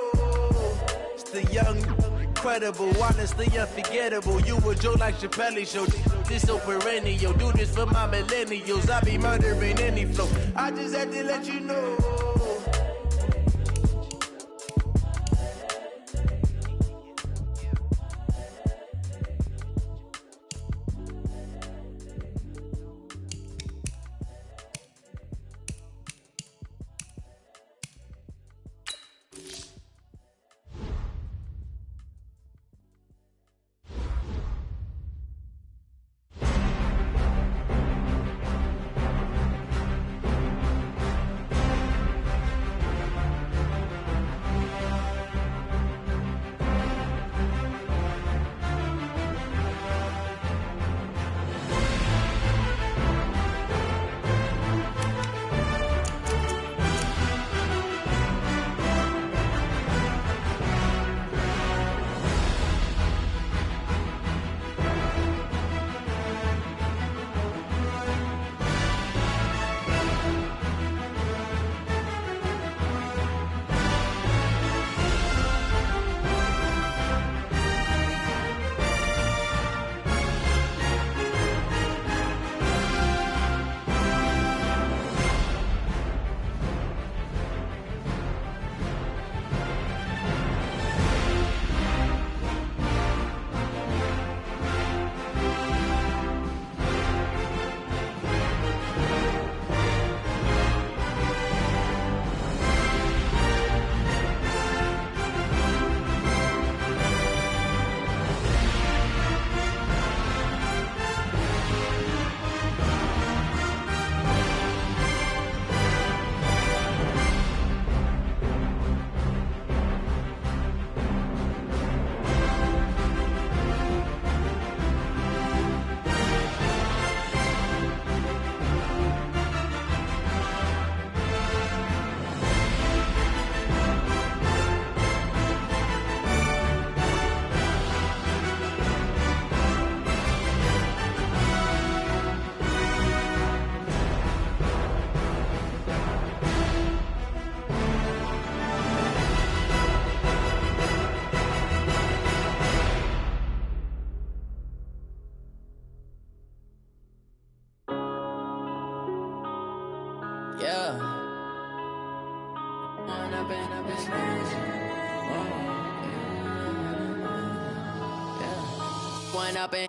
It's the young, incredible, honestly unforgettable. You a joke like Chappelle Show. This so perennial. Do this for my millennials. I be murdering any flow. I just had to let you know.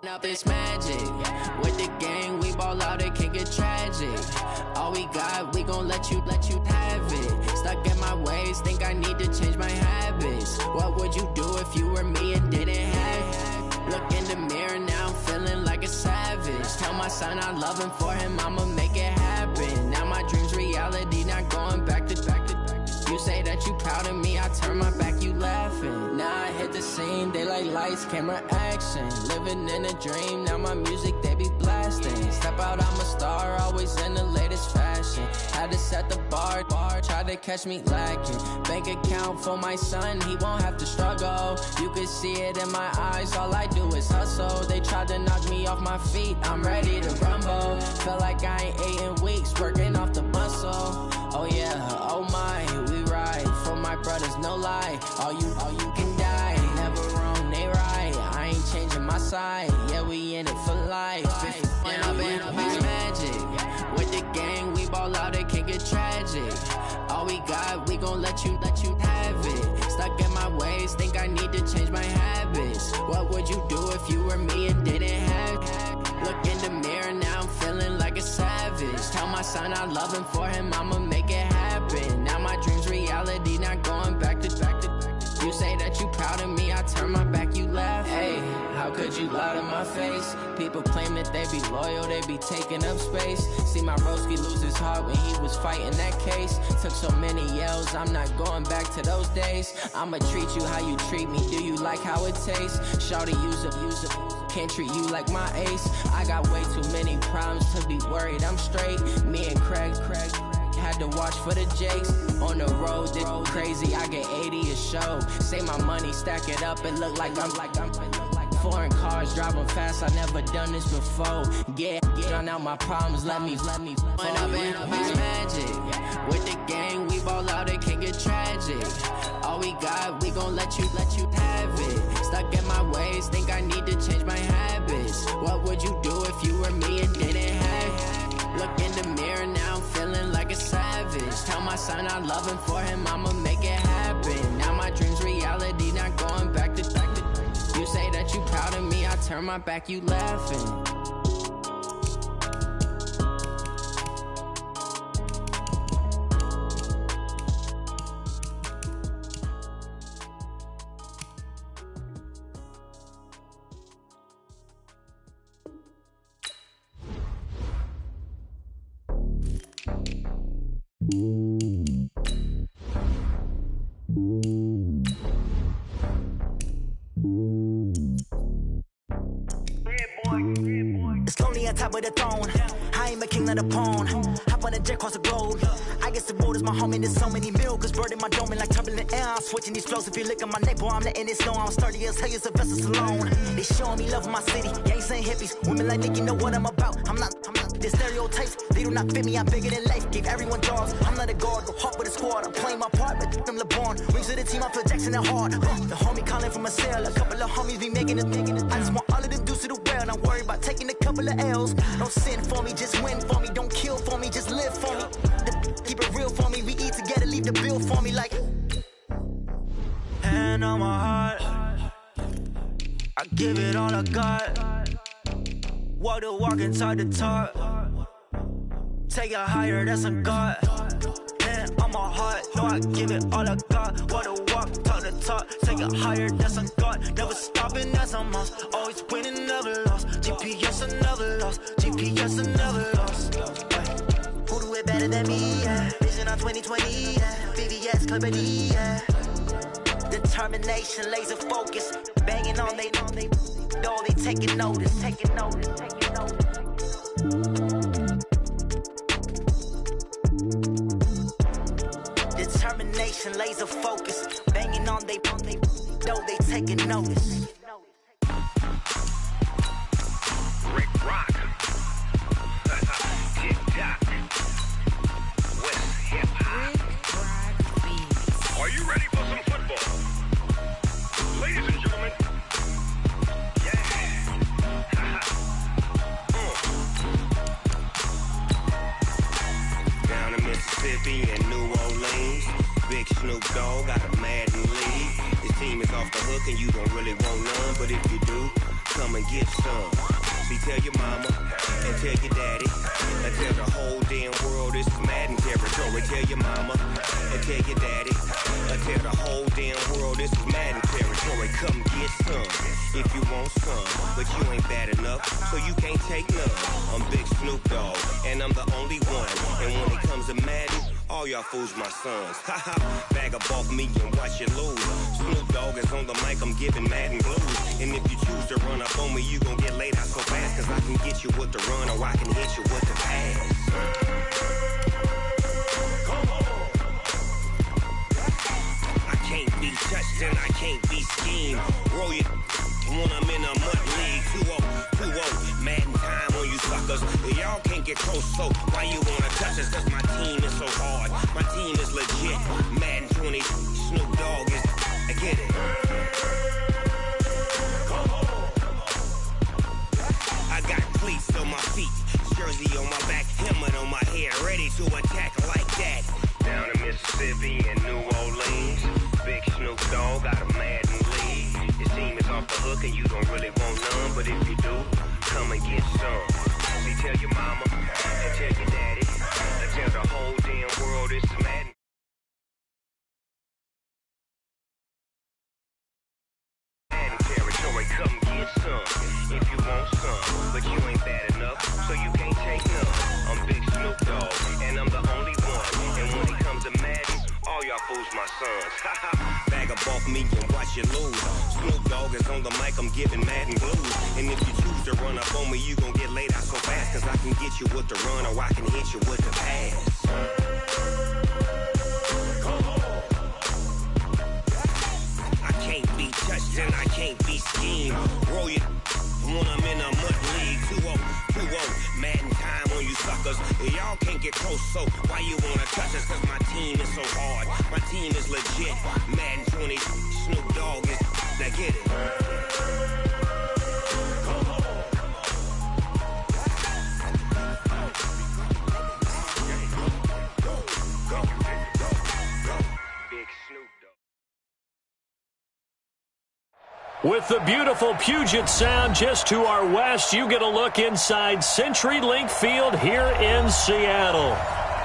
Up this magic. With the gang, we ball out, it can get tragic. All we got, we gon' let you have it. Stuck in my ways, think I need to change my habits. What would you do if you were me and didn't have it? Look in the mirror, now I'm feeling like a savage. Tell my son I love him, for him I'ma make it happen. Now my dream's reality, not going back to. You say that you proud of me, I turn my back, you laughing. Now I hit the scene, they like lights, camera, action. Living in a dream, now my music, they be blasting. Step out, I'm a star, always in the latest fashion. Had to set the bar, try to catch me lacking. Bank account for my son, he won't have to struggle. You can see it in my eyes, all I do is hustle. They tried to knock me off my feet, I'm ready to rumble. Feel like I ain't ate in weeks, working off the muscle. Oh yeah, oh my, we ride for my brothers, no lie. All you can die, never wrong, they right. I ain't changing my side, yeah, we in it for life. When up in it's magic. With the gang, we ball out, it can get tragic. All we got, we gon' let you have it. Stuck in my ways, think I need to change my habits. What would you do if you were me and didn't have it? Look in the mirror, now I'm feeling like a savage. Tell my son I love him, for him I'ma make it happen. Now my dream's reality, not going back to. You say that you proud of me, I turn my back, you laugh. Hey, how could you lie to my face? People claim that they be loyal, they be taking up space. See my broski lose his heart when he was fighting that case. Took so many yells, I'm not going back to those days. I'ma treat you how you treat me, do you like how it tastes? Shawty, use it. Can't treat you like my ace. I got way too many problems to be worried, I'm straight. Me and Craig had to watch for the Jakes. On the road, this crazy, I get 80 a show. Say my money, stack it up, it look like I'm foreign cars, driving fast, I never done this before. Get on out my problems, let me When up in it's magic. With the gang, we ball out, it can get tragic. All we got, we gon' let you have it. Stuck in my ways, think I need to change my habits. What would you do if you were me and didn't have it? Look in the mirror, now I'm feeling like a savage. Tell my son I love him, for him I'ma make it happen. Now my dream's reality, not going back to. You say that you proud of me, I turn my back, you laughing. It's lonely on top of the throne. I ain't a king, not a pawn. Hop on a jet across the globe. I guess the road is my home and there's so many milkers. Bird in my dome and like turbulent air. I'm switching these flows. If you look at my neck, boy, I'm letting it snow. I'm sturdy as hell, as a vessel alone. They showing me love in my city. Gangs ain't hippies. Women like Nick, you know what I'm about. I'm not the stereotypes. They do not fit me. I'm bigger than life. Gave everyone jobs. I'm not a guard. Go hard with a squad. I'm playing my part, but them LeBron. Rings to the team. I feel Jackson at heart. The homie calling from a cell. A couple of homies be making it. I just want all of them dudes to the well. Not worry about taking a couple of L's. Don't sin for me, just win for me. Don't kill for me, just live for me. Keep it real for me. We eat together, leave the bill for me like. Hand on my heart, I give it all I got. Walk the walk inside the talk. Take it higher, that's a God. Hand on my heart, no, I give it all I got. Walk the walk, talk the talk. Take it higher, that's a God. Never stopping, that's a must. Always winning, never lost. GPS, I never lost. GPS, I never lost. Who do it better than me? Yeah. Vision on 2020. Yeah. VVS, Clippity. Yeah. Determination, laser focus. Banging on they know they taking notice. Determination, laser focus. Banging on they know they taking notice. Rick Rock. Tick-tock. West hip-hop. Are you ready for some football? Ladies and gentlemen. Yeah. Down in Mississippi and New Orleans, Big Snoop Dogg got a Madden league. His team is off the hook and you don't really want none, but if you do, come and get some. See, tell your mama and tell your daddy and tell the whole damn world this is Madden territory. Tell your mama and tell your daddy and tell the whole damn world this is Madden territory. Come get some if you want some, but you ain't bad enough, so you can't take none. I'm Big Snoop Dogg and I'm the only one, and when it comes to Madden, All y'all fools my sons. Bag up off me and watch you lose. Snoop Dogg is on the mic, I'm giving Madden blues. And if you choose to run up on me, you gon' get laid out so fast. Cause I can get you with the run or I can hit you with the pass. I can't be touched and I can't be schemed. Roll you when I'm in a mud league. 2-0, Madden time on you suckers. Y'all can't get close, so why you wanna touch us? Cause my team is so hard. My team is legit. Madden 20, Snoop Dogg is. I get it. I got cleats on my feet, jersey on my back, helmet on my head, ready to attack like that. Down in Mississippi and New Orleans, Big Snoop Dogg got a Madden league. His team is off the hook and you don't really want none, but if you do, come and get some. See, tell your mama and tell your daddy, and tell the whole damn world it's Madden. Madden territory, come get some if you want some, but you ain't bad enough, so you can't take none. I'm Big Snoop Dogg, and I'm the only one. And when it comes to Madden, all y'all fools my sons. Bag up off me and watch you lose. Snoop Dogg is on the mic, I'm giving Madden blues. And if you choose to run up on me, you gon' get laid out so fast. Cause I can get you with the run or I can hit you with the pass. I can't be touched and I can't be schemed. Roll you when I'm in a mud league. 2-0, Madden time on you suckers. Y'all can't get close, so why you wanna touch us? Cause my team is so hard. My team is legit. Madden 20, Snoop Dogg is. Now get it. With the beautiful Puget Sound just to our west, you get a look inside CenturyLink Field here in Seattle.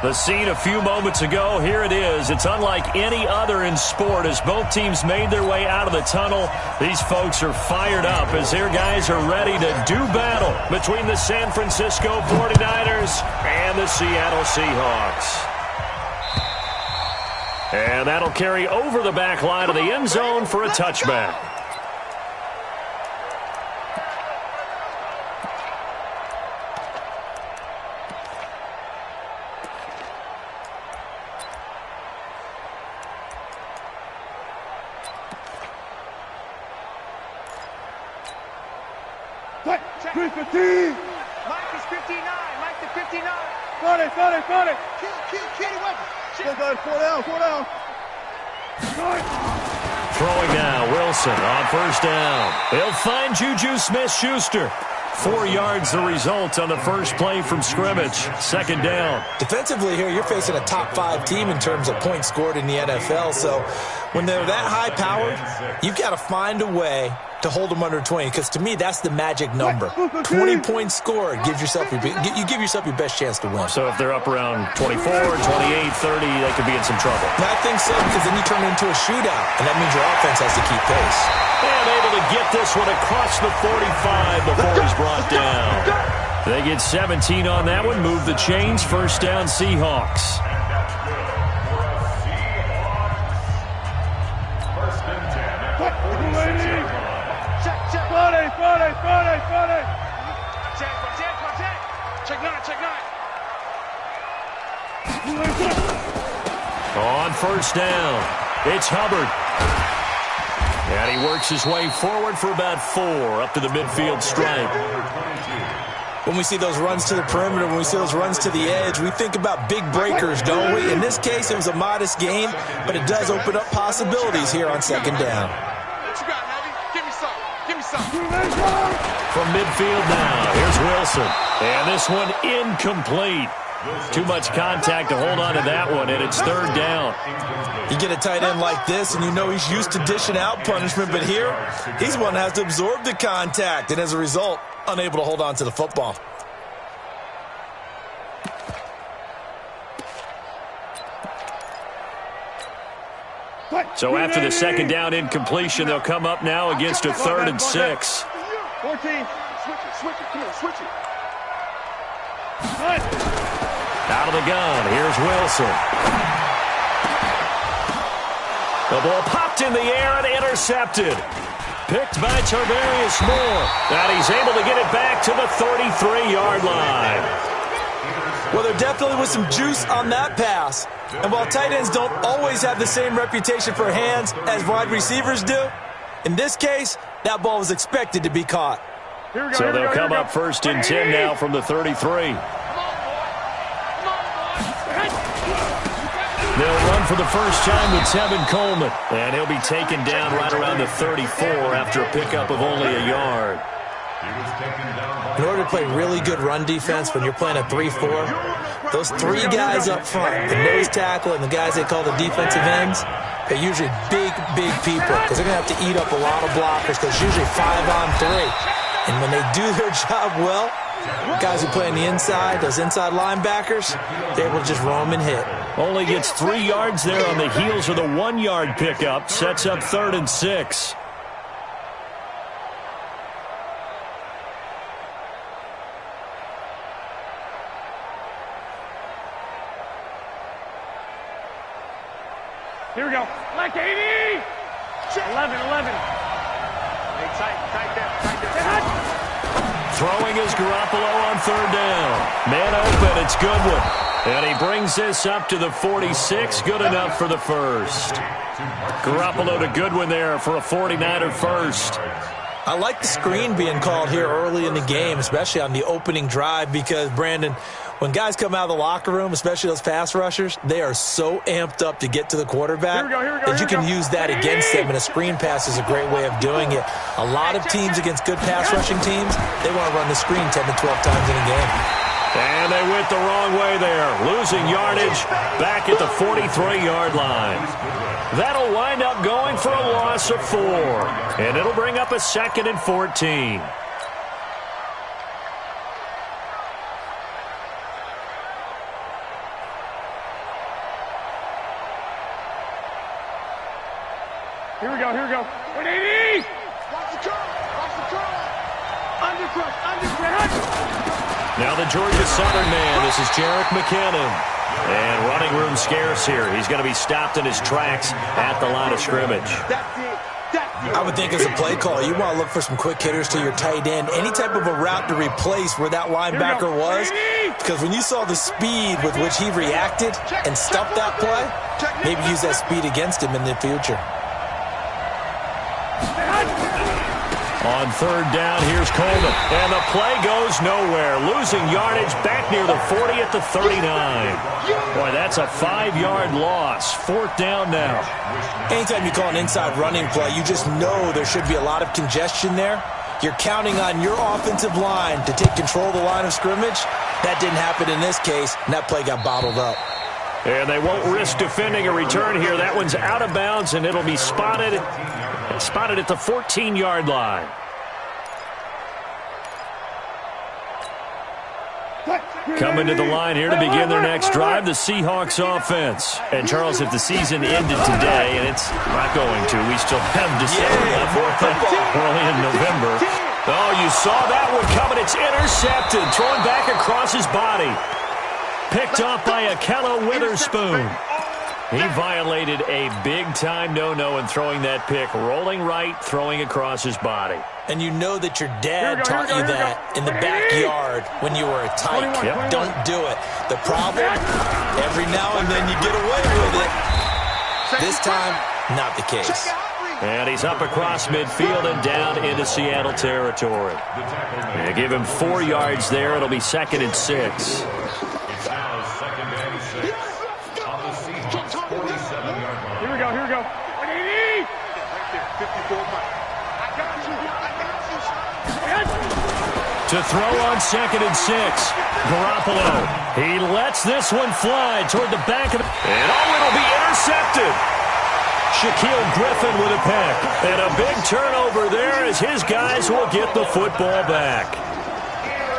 The scene a few moments ago, here it is. It's unlike any other in sport as both teams made their way out of the tunnel. These folks are fired up as their guys are ready to do battle between the San Francisco 49ers and the Seattle Seahawks. And that'll carry over the back line of the end zone for a touchback. Mike is 59. Mike to 59. 40. Kitty weapon. Four down. Throwing now, Wilson on first down. They'll find Juju Smith-Schuster. 4 yards the result on the first play from scrimmage. Second down. Defensively here, you're facing a top 5 team in terms of points scored in the NFL. So when they're that high-powered, you've got to find a way to hold them under 20, because to me, that's the magic number. 20 points scored gives yourself you give yourself your best chance to win. So if they're up around 24, 28, 30, they could be in some trouble. I think so, because then you turn it into a shootout, and that means your offense has to keep pace. And able to get this one across the 45 before he's brought down. They get 17 on that one, move the chains, first down Seahawks. On first down, it's Hubbard. And he works his way forward for about 4 up to the midfield stripe. When we see those runs to the perimeter, when we see those runs to the edge, we think about big breakers, don't we? In this case, it was a modest gain, but it does open up possibilities here on second down. What you got, Heavy? Give me some. From midfield now, here's Wilson. And this one incomplete. Too much contact to hold on to that one, and it's third down. You get a tight end like this, and you know he's used to dishing out punishment, but here, he's one that has to absorb the contact, and as a result, unable to hold on to the football. So after the second down incompletion, they'll come up now against a 3rd and 6. 14. Switch it. Come on, switch it. Out of the gun, here's Wilson. The ball popped in the air and intercepted. Picked by Tarvarius Moore. And he's able to get it back to the 33-yard line. Well, there definitely was some juice on that pass. And while tight ends don't always have the same reputation for hands as wide receivers do, in this case, that ball was expected to be caught. So they'll come up first and 10 now from the 33. They'll run for the first time with Tevin Coleman. And he'll be taken down right around the 34 after a pickup of only a yard. In order to play really good run defense when you're playing a 3-4, those three guys up front, the nose tackle and the guys they call the defensive ends, they're usually big people because they're going to have to eat up a lot of blockers because it's usually 5-on-3. And when they do their job well, guys who play on the inside, those inside linebackers, they're able to just roam and hit. Only gets 3 yards there on the heels of the 1-yard pickup. Sets up 3rd and 6. Here we go. Like 80! 11. Hey, tight there. Throwing is Garoppolo on 3rd down. Man open, it's Goodwin. And he brings this up to the 46. Good enough for the first. Garoppolo to Goodwin there for a 49er first. I like the screen being called here early in the game, especially on the opening drive, because, Brandon, when guys come out of the locker room, especially those pass rushers, they are so amped up to get to the quarterback that you can use that against them, and a screen pass is a great way of doing it. A lot of teams against good pass rushing teams, they want to run the screen 10 to 12 times in a game. And they went the wrong way there, losing yardage back at the 43-yard line. That'll wind up going for a loss of 4, and it'll bring up a 2nd and 14. Here we go. 180! Watch the curl! Undercut! Now the Georgia Southern man, this is Jerick McKinnon. And running room scarce here. He's going to be stopped in his tracks at the line of scrimmage. I would think as a play call, you want to look for some quick hitters to your tight end. Any type of a route to replace where that linebacker was. Because when you saw the speed with which he reacted and stuffed that play, maybe use that speed against him in the future. On 3rd down, here's Coleman. And the play goes nowhere. Losing yardage back near the 40 at the 39. Boy, that's a 5-yard loss. 4th down now. Anytime you call an inside running play, you just know there should be a lot of congestion there. You're counting on your offensive line to take control of the line of scrimmage. That didn't happen in this case, and that play got bottled up. And they won't risk defending a return here. That one's out of bounds, and it'll be spotted at the 14-yard line. Coming to the line here to begin their next drive, the Seahawks offense. And, Charles, if the season ended today, and it's not going to, we still have December left early in November. Oh, you saw that one coming. It's intercepted, thrown back across his body. Picked off by Ahkello Witherspoon. He violated a big-time no-no in throwing that pick. Rolling right, throwing across his body. And you know that your dad taught you that in the backyard when you were a tyke. Don't do it. The problem, every now and then you get away with it. This time, not the case. And he's up across midfield and down into Seattle territory. They give him 4 yards there. It'll be 2nd and 6. It's now 2nd and 6 on the Seahawks 47-yard line. Here we go. 180! 54. To throw on 2nd and 6. Garoppolo. He lets this one fly toward the back of the... And it'll be intercepted. Shaquill Griffin with a pick. And a big turnover there as his guys will get the football back.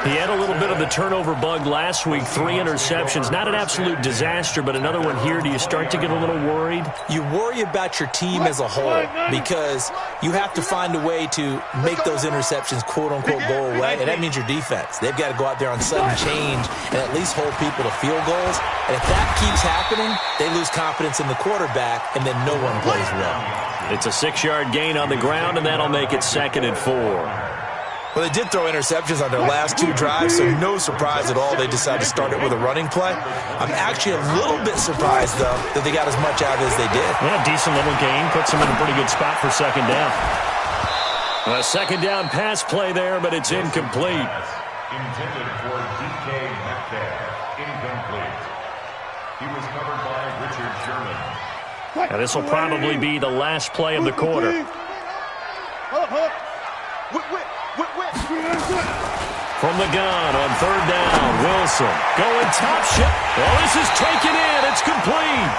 He had a little bit of the turnover bug last week, 3 interceptions. Not an absolute disaster, but another one here. Do you start to get a little worried? You worry about your team as a whole because you have to find a way to make those interceptions, quote-unquote, go away, and that means your defense. They've got to go out there on sudden change and at least hold people to field goals. And if that keeps happening, they lose confidence in the quarterback, and then no one plays well. It's a 6-yard gain on the ground, and that'll make it 2nd and 4. Well, they did throw interceptions on their last 2 drives, so no surprise at all they decided to start it with a running play. I'm actually a little bit surprised, though, that they got as much out as they did. Yeah, decent little gain. Puts them in a pretty good spot for 2nd down. A 2nd down pass play there, but it's incomplete. Intended for DK Metcalf. Incomplete. He was covered by Richard Sherman. Now, this will probably be the last play of the quarter. From the gun on 3rd down, Wilson going top shot. Well, this is taken in. It's complete.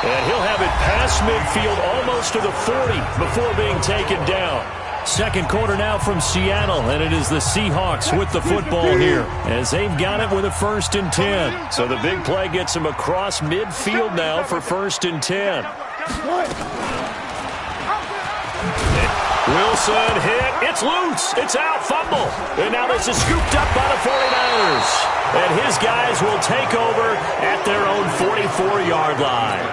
And he'll have it past midfield almost to the 40 before being taken down. 2nd quarter now from Seattle, and it is the Seahawks with the football here as they've got it with a 1st and 10. So the big play gets them across midfield now for 1st and 10. Wilson hit. It's loose. It's out. Fumble. And now this is scooped up by the 49ers. And his guys will take over at their own 44-yard line.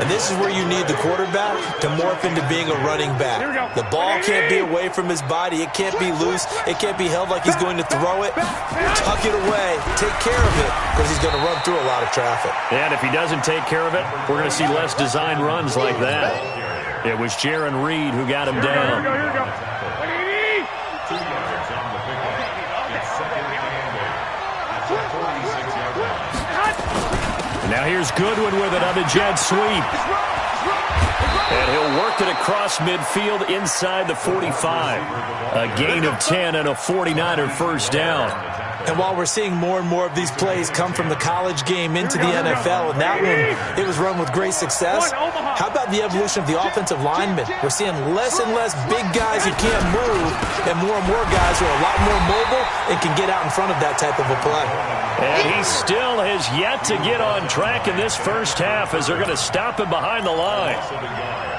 And this is where you need the quarterback to morph into being a running back. The ball can't be away from his body. It can't be loose. It can't be held like he's going to throw it. Tuck it away. Take care of it because he's going to run through a lot of traffic. And if he doesn't take care of it, we're going to see less design runs like that. It was Jaron Reed who got him down. 2 yards on the pickup. It's 2nd and 8. That's a 46-yard line. Now here's Goodwin with it on the jet sweep. And he'll work it across midfield inside the 45. A gain of 10 and a 49er 1st down. And while we're seeing more and more of these plays come from the college game into the NFL, and that one, it was run with great success, how about the evolution of the offensive linemen? We're seeing less and less big guys who can't move and more guys who are a lot more mobile and can get out in front of that type of a play. And he still has yet to get on track in this 1st half as they're going to stop him behind the line.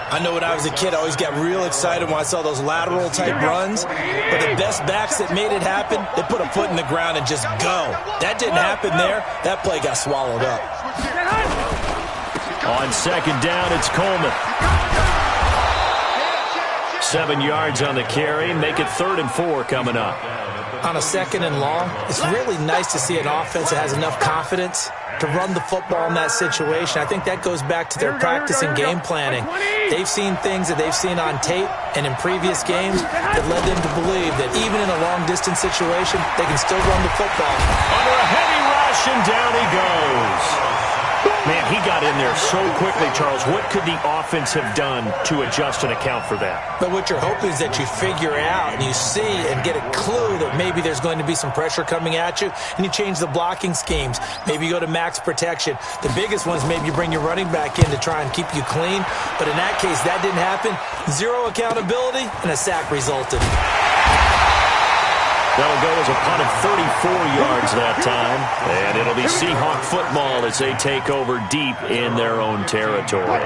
I know when I was a kid, I always got real excited when I saw those lateral-type runs. But the best backs that made it happen, they put a foot in the ground and just go. That didn't happen there. That play got swallowed up. On 2nd down, it's Coleman. 7 yards on the carry. Make it 3rd and 4 coming up. On a 2nd and long, it's really nice to see an offense that has enough confidence to run the football in that situation. I think that goes back to their practice and game planning. They've seen things that they've seen on tape and in previous games that led them to believe that even in a long-distance situation, they can still run the football. Under a heavy rush, and down he goes. Man, he got in there so quickly, Charles. What could the offense have done to adjust and account for that? But what you're hoping is that you figure out and you see and get a clue that maybe there's going to be some pressure coming at you, and you change the blocking schemes. Maybe you go to max protection. The biggest ones, maybe you bring your running back in to try and keep you clean. But in that case, that didn't happen. 0 accountability, and a sack resulted. That'll go as a punt of 34 yards that time. And it'll be Seahawk football as they take over deep in their own territory.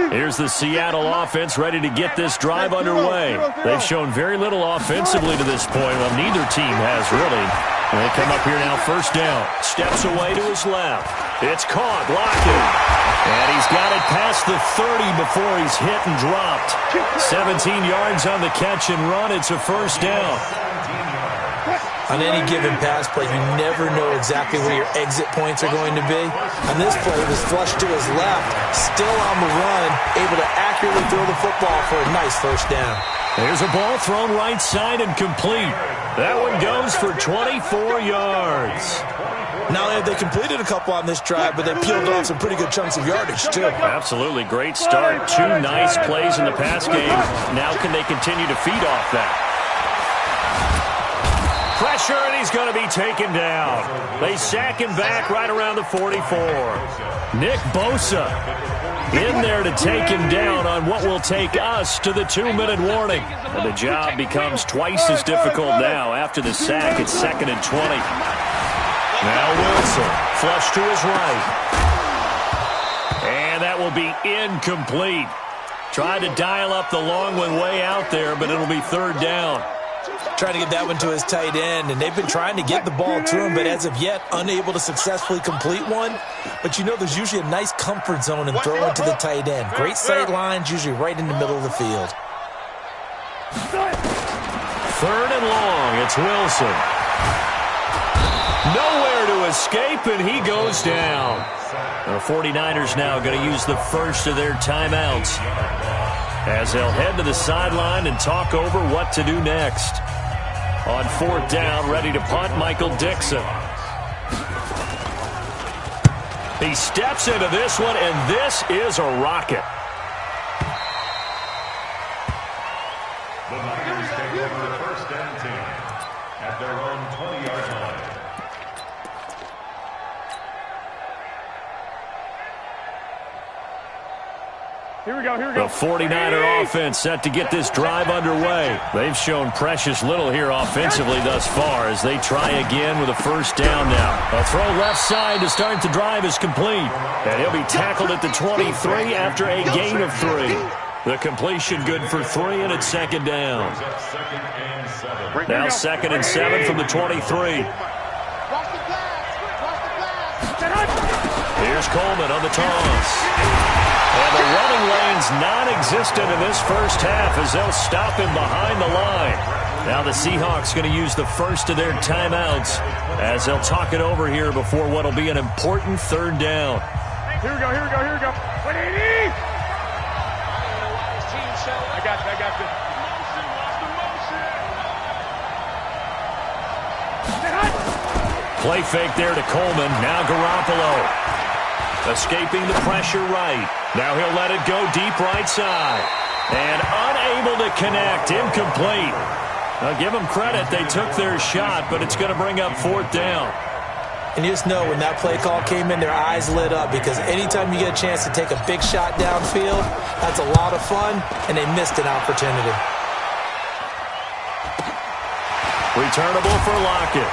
Here's the Seattle offense ready to get this drive underway. They've shown very little offensively to this point. Well, neither team has really. And they come up here now, 1st down. Steps away to his left. It's caught, blocking. And he's got it past the 30 before he's hit and dropped. 17 yards on the catch and run. It's a 1st down. On any given pass play, you never know exactly where your exit points are going to be. On this play, it was flushed to his left, still on the run, able to accurately throw the football for a nice 1st down. There's a ball thrown right side and complete. That one goes for 24 yards. Not only have they completed a couple on this drive, but they peeled off some pretty good chunks of yardage, too. Absolutely. Great start. 2 nice plays in the pass game. Now can they continue to feed off that? pressure, and he's going to be taken down. They sack him back right around the 44. Nick Bosa in there to take him down on what will take us to the 2-minute warning. And the job becomes twice as difficult now after the sack. It's 2nd and 20. Now Wilson, flush to his right. And that will be incomplete. Tried to dial up the long one way out there, but it'll be 3rd down. Trying to get that one to his tight end, and they've been trying to get the ball to him, but as of yet, unable to successfully complete one. But you know there's usually a nice comfort zone in throwing to the tight end. Great sight lines, usually right in the middle of the field. 3rd and long, it's Wilson. Nowhere to escape, and he goes down. The 49ers now going to use the first of their timeouts as they'll head to the sideline and talk over what to do next. On 4th down, ready to punt, Michael Dixon. He steps into this one, and this is a rocket. The Niners take over the 1st and 10 at their own 20-yard line. Here we go, here we go. The 49er offense set to get this drive underway. They've shown precious little here offensively thus far as they try again with a 1st down now. A throw left side to start the drive is complete. And he'll be tackled at the 23 after a gain of 3. The completion good for 3, and it's 2nd down. Now 2nd and 7 from the 23. Here's Coleman on the toss. And the running lane's non-existent in this first half as they'll stop him behind the line. Now the Seahawks going to use the first of their timeouts as they'll talk it over here before what will be an important 3rd down. Here we go, here we go, here we go. 180! I got you. Play fake there to Coleman. Now Garoppolo. Escaping the pressure right. Now he'll let it go deep right side. And unable to connect. Incomplete. Now give them credit. They took their shot, but it's going to bring up 4th down. And you just know when that play call came in, their eyes lit up because anytime you get a chance to take a big shot downfield, that's a lot of fun, and they missed an opportunity. Returnable for Lockett.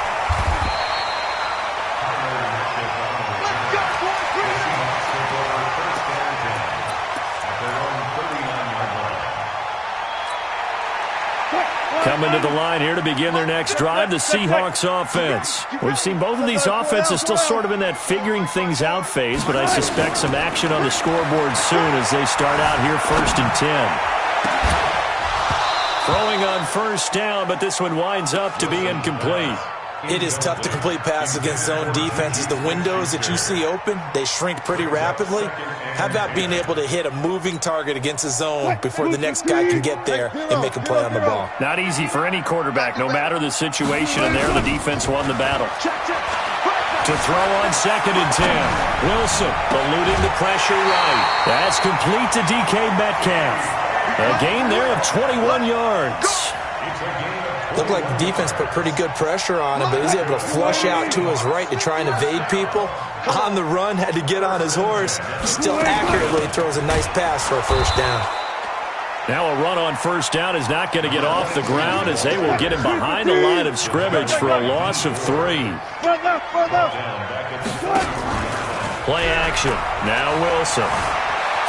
Coming to the line here to begin their next drive, the Seahawks offense. We've seen both of these offenses still sort of in that figuring things out phase, but I suspect some action on the scoreboard soon as they start out here 1st and 10. Throwing on 1st down, but this one winds up to be incomplete. It is tough to complete passes against zone defenses. The windows that you see open, they shrink pretty rapidly. How about being able to hit a moving target against a zone before the next guy can get there and make a play on the ball? Not easy for any quarterback, no matter the situation, and there the defense won the battle. To throw on 2nd and 10. Wilson eluding the pressure right. That's complete to DK Metcalf. A gain there of 21 yards. Looked like the defense put pretty good pressure on him, but he's able to flush out to his right to try and evade people. On the run, had to get on his horse. Still accurately throws a nice pass for a 1st down. Now a run on 1st down is not going to get off the ground as they will get him behind the line of scrimmage for a loss of 3. Play action. Now Wilson.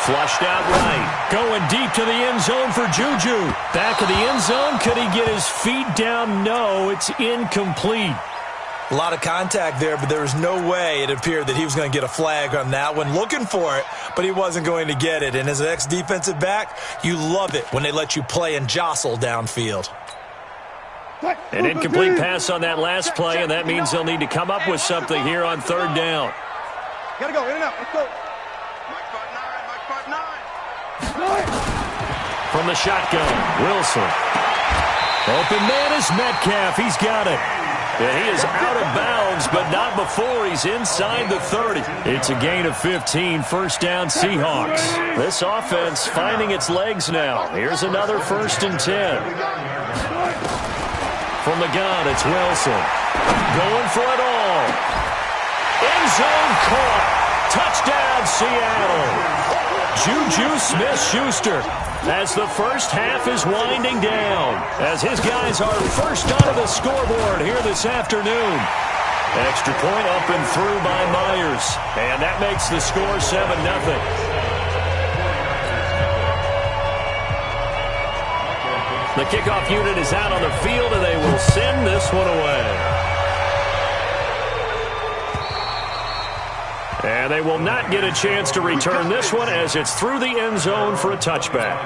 Flushed out right. Going deep to the end zone for Juju. Back of the end zone. Could he get his feet down? No, it's incomplete. A lot of contact there, but there was no way it appeared that he was going to get a flag on that one. Looking for it, but he wasn't going to get it. And as an ex-defensive back, you love it when they let you play and jostle downfield. An incomplete pass on that last play, and that means they'll need to come up with something here on 3rd down. Gotta go, in and out, let's go. From the shotgun, Wilson. Open man is Metcalf. He's got it. And he is out of bounds, but not before he's inside the 30. It's a gain of 15, 1st down Seahawks. This offense finding its legs now. Here's another 1st and 10. From the gun, it's Wilson. Going for it all. End zone caught. Touchdown, Seattle. Juju Smith-Schuster as the first half is winding down, as his guys are first onto the scoreboard here this afternoon. Extra point up and through by Myers, and that makes the score 7-0. The kickoff unit is out on the field, and they will send this one away. And they will not get a chance to return this one as it's through the end zone for a touchback.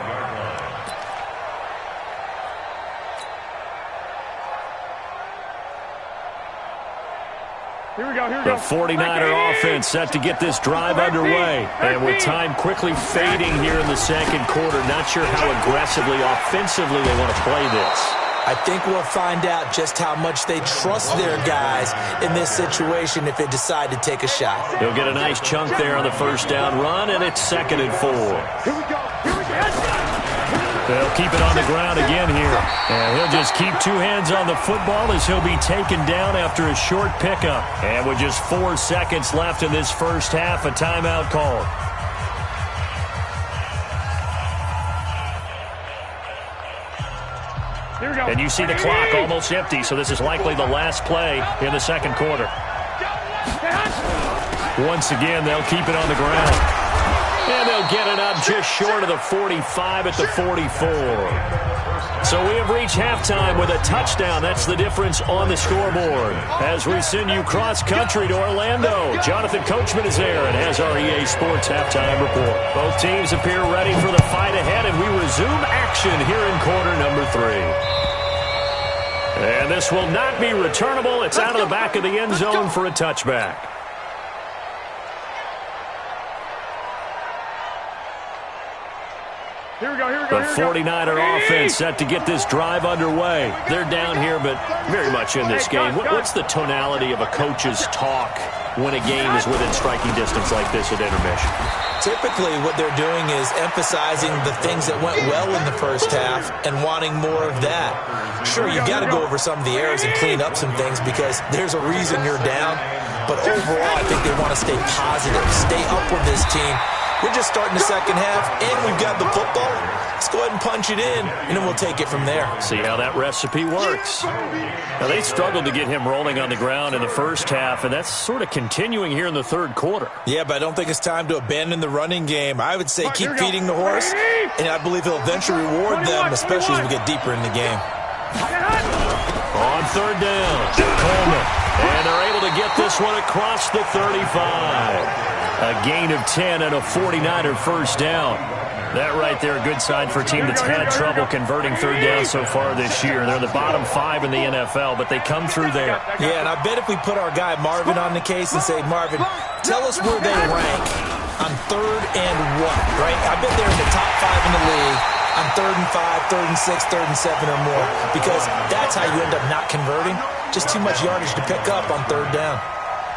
Here we go. The 49er offense set to get this drive underway. And with time quickly fading here in the second quarter, not sure how aggressively, offensively they want to play this. I think we'll find out just how much they trust their guys in this situation if they decide to take a shot. He'll get a nice chunk there on the first down run, and it's 2nd and 4. Here we go. They'll keep it on the ground again here. And he'll just keep two hands on the football as he'll be taken down after a short pickup. And with just 4 seconds left in this first half, a timeout called. And you see the clock almost empty, so this is likely the last play in the second quarter. Once again, they'll keep it on the ground. And they'll get it up just short of the 45 at the 44. So we have reached halftime with a touchdown. That's the difference on the scoreboard. As we send you cross-country to Orlando, Jonathan Coachman is there and has our EA Sports halftime report. Both teams appear ready for the fight ahead, and we resume action here in quarter number 3. And this will not be returnable. It's out of the back of the end zone for a touchback. Here we go, here we go. The 49er offense set to get this drive underway. They're down here, but very much in this game. What's the tonality of a coach's talk when a game is within striking distance like this at intermission? Typically, what they're doing is emphasizing the things that went well in the first half and wanting more of that. Sure, you've got to go over some of the errors and clean up some things because there's a reason you're down. But overall, I think they want to stay positive, stay up with this team. We're just starting the second half, and we've got the football. Let's go ahead and punch it in, and then we'll take it from there. See how that recipe works. Now, they struggled to get him rolling on the ground in the first half, and that's sort of continuing here in the third quarter. Yeah, but I don't think it's time to abandon the running game. I would say keep feeding the horse, and I believe he'll eventually reward them, especially as we get deeper in the game. On third down, Coleman. And they're able to get this one across the 35. A gain of 10 and a 49er first down. That right there, a good sign for a team that's had trouble converting third down so far this year. They're the bottom 5 in the NFL, but they come through there. Yeah, and I bet if we put our guy Marvin on the case and say, Marvin, tell us where they rank on third and what, right? I bet they're in the top 5 in the league on 3rd and 5, 3rd and 6, 3rd and 7 or more, because that's how you end up not converting. Just too much yardage to pick up on third down.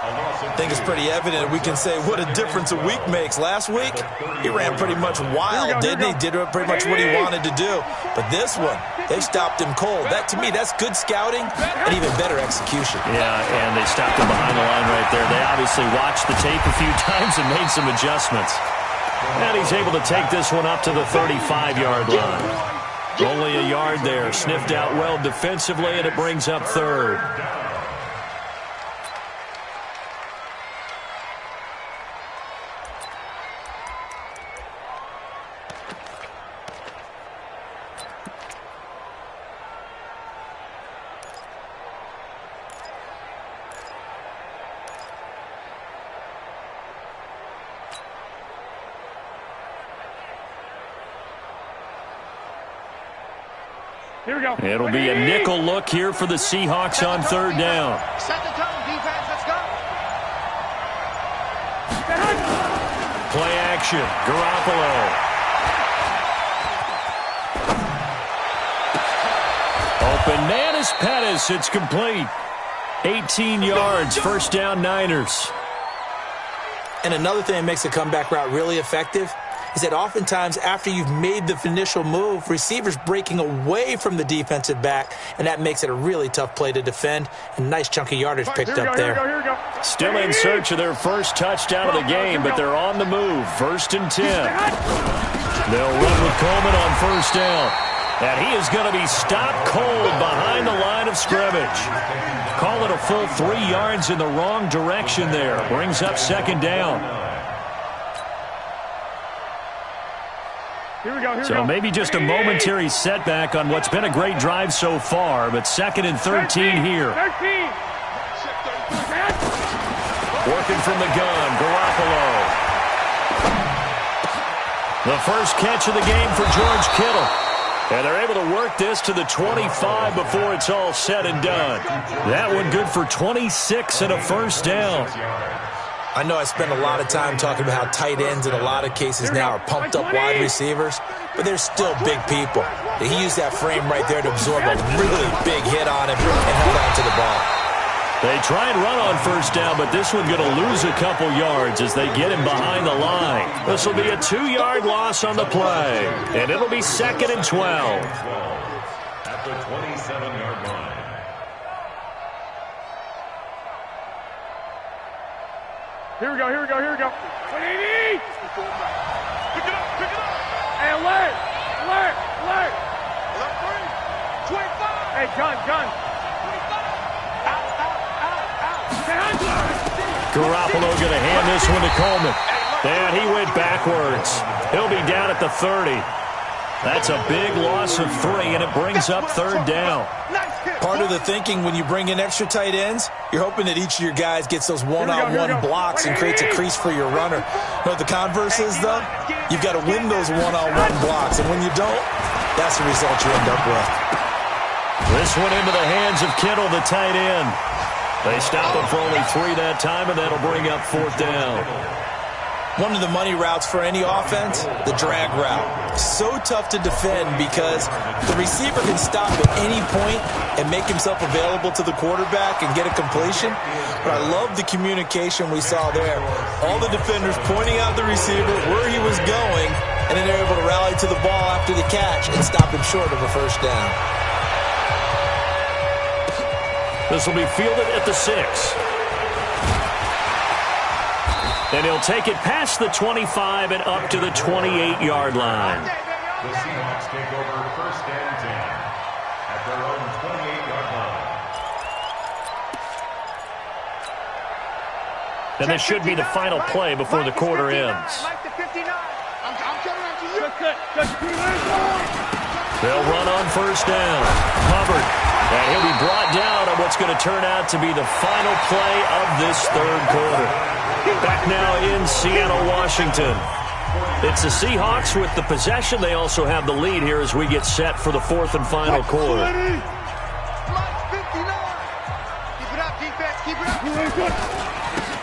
I think it's pretty evident. We can say what a difference a week makes. Last week, he ran pretty much wild, didn't he? Did pretty much what he wanted to do. But this one, they stopped him cold. That, to me, that's good scouting and even better execution. Yeah, and they stopped him behind the line right there. They obviously watched the tape a few times and made some adjustments. And he's able to take this one up to the 35-yard line. Only a yard there. Sniffed out well defensively, and it brings up third. Here we go. It'll be a nickel look here for the Seahawks on third down. Set the tone, defense. Let's go. Play action. Garoppolo. Open man is Pettis. It's complete. 18 yards. First down, Niners. And another thing that makes a comeback route really effective is that oftentimes after you've made the initial move, receivers breaking away from the defensive back, and that makes it a really tough play to defend. And nice chunk of yardage picked up there. Still in search of their first touchdown of the game, but they're on the move. 1st and 10. They'll run with Coleman on 1st down. And he is going to be stopped cold behind the line of scrimmage. Call it a full 3 yards in the wrong direction there. Brings up 2nd down. So maybe just a momentary setback on what's been a great drive so far, but 2nd and 13 here. Working from the gun, Garoppolo. The first catch of the game for George Kittle. And they're able to work this to the 25 before it's all said and done. That one good for 26 and a 1st down. I know I spend a lot of time talking about how tight ends in a lot of cases now are pumped up wide receivers, but they're still big people. He used that frame right there to absorb a really big hit on him and held on to the ball. They try and run on 1st down, but this one going to lose a couple yards as they get him behind the line. This will be a 2-yard loss on the play, and it'll be 2nd and 12. At the 27-yard line. Here we go. 180! Pick it up! Hey, alert! 25! Hey, gun! Garoppolo going to hand this one to Coleman. And he went backwards. He'll be down at the 30. That's a big loss of 3, and it brings up 3rd down. Part of the thinking when you bring in extra tight ends, you're hoping that each of your guys gets those one-on-one blocks and creates a crease for your runner. You know what the converse is, though? You've got to win those one-on-one blocks, and when you don't, that's the result you end up with. This one into the hands of Kittle, the tight end. They stop him for only 3 that time, and that'll bring up 4th down. One of the money routes for any offense, the drag route. So tough to defend because the receiver can stop at any point and make himself available to the quarterback and get a completion. But I love the communication we saw there. All the defenders pointing out the receiver, where he was going, and then they're able to rally to the ball after the catch and stop him short of a 1st down. This will be fielded at the 6. And he'll take it past the 25 and up to the 28-yard line. The Seahawks take over 1st and 10 at their own 28-yard line. And this should be the final play before the quarter ends. They'll run on 1st down. Hubbard. And he'll be brought down on what's going to turn out to be the final play of this 3rd quarter. Back now in Seattle, Washington. It's the Seahawks with the possession. They also have the lead here as we get set for the 4th and final quarter.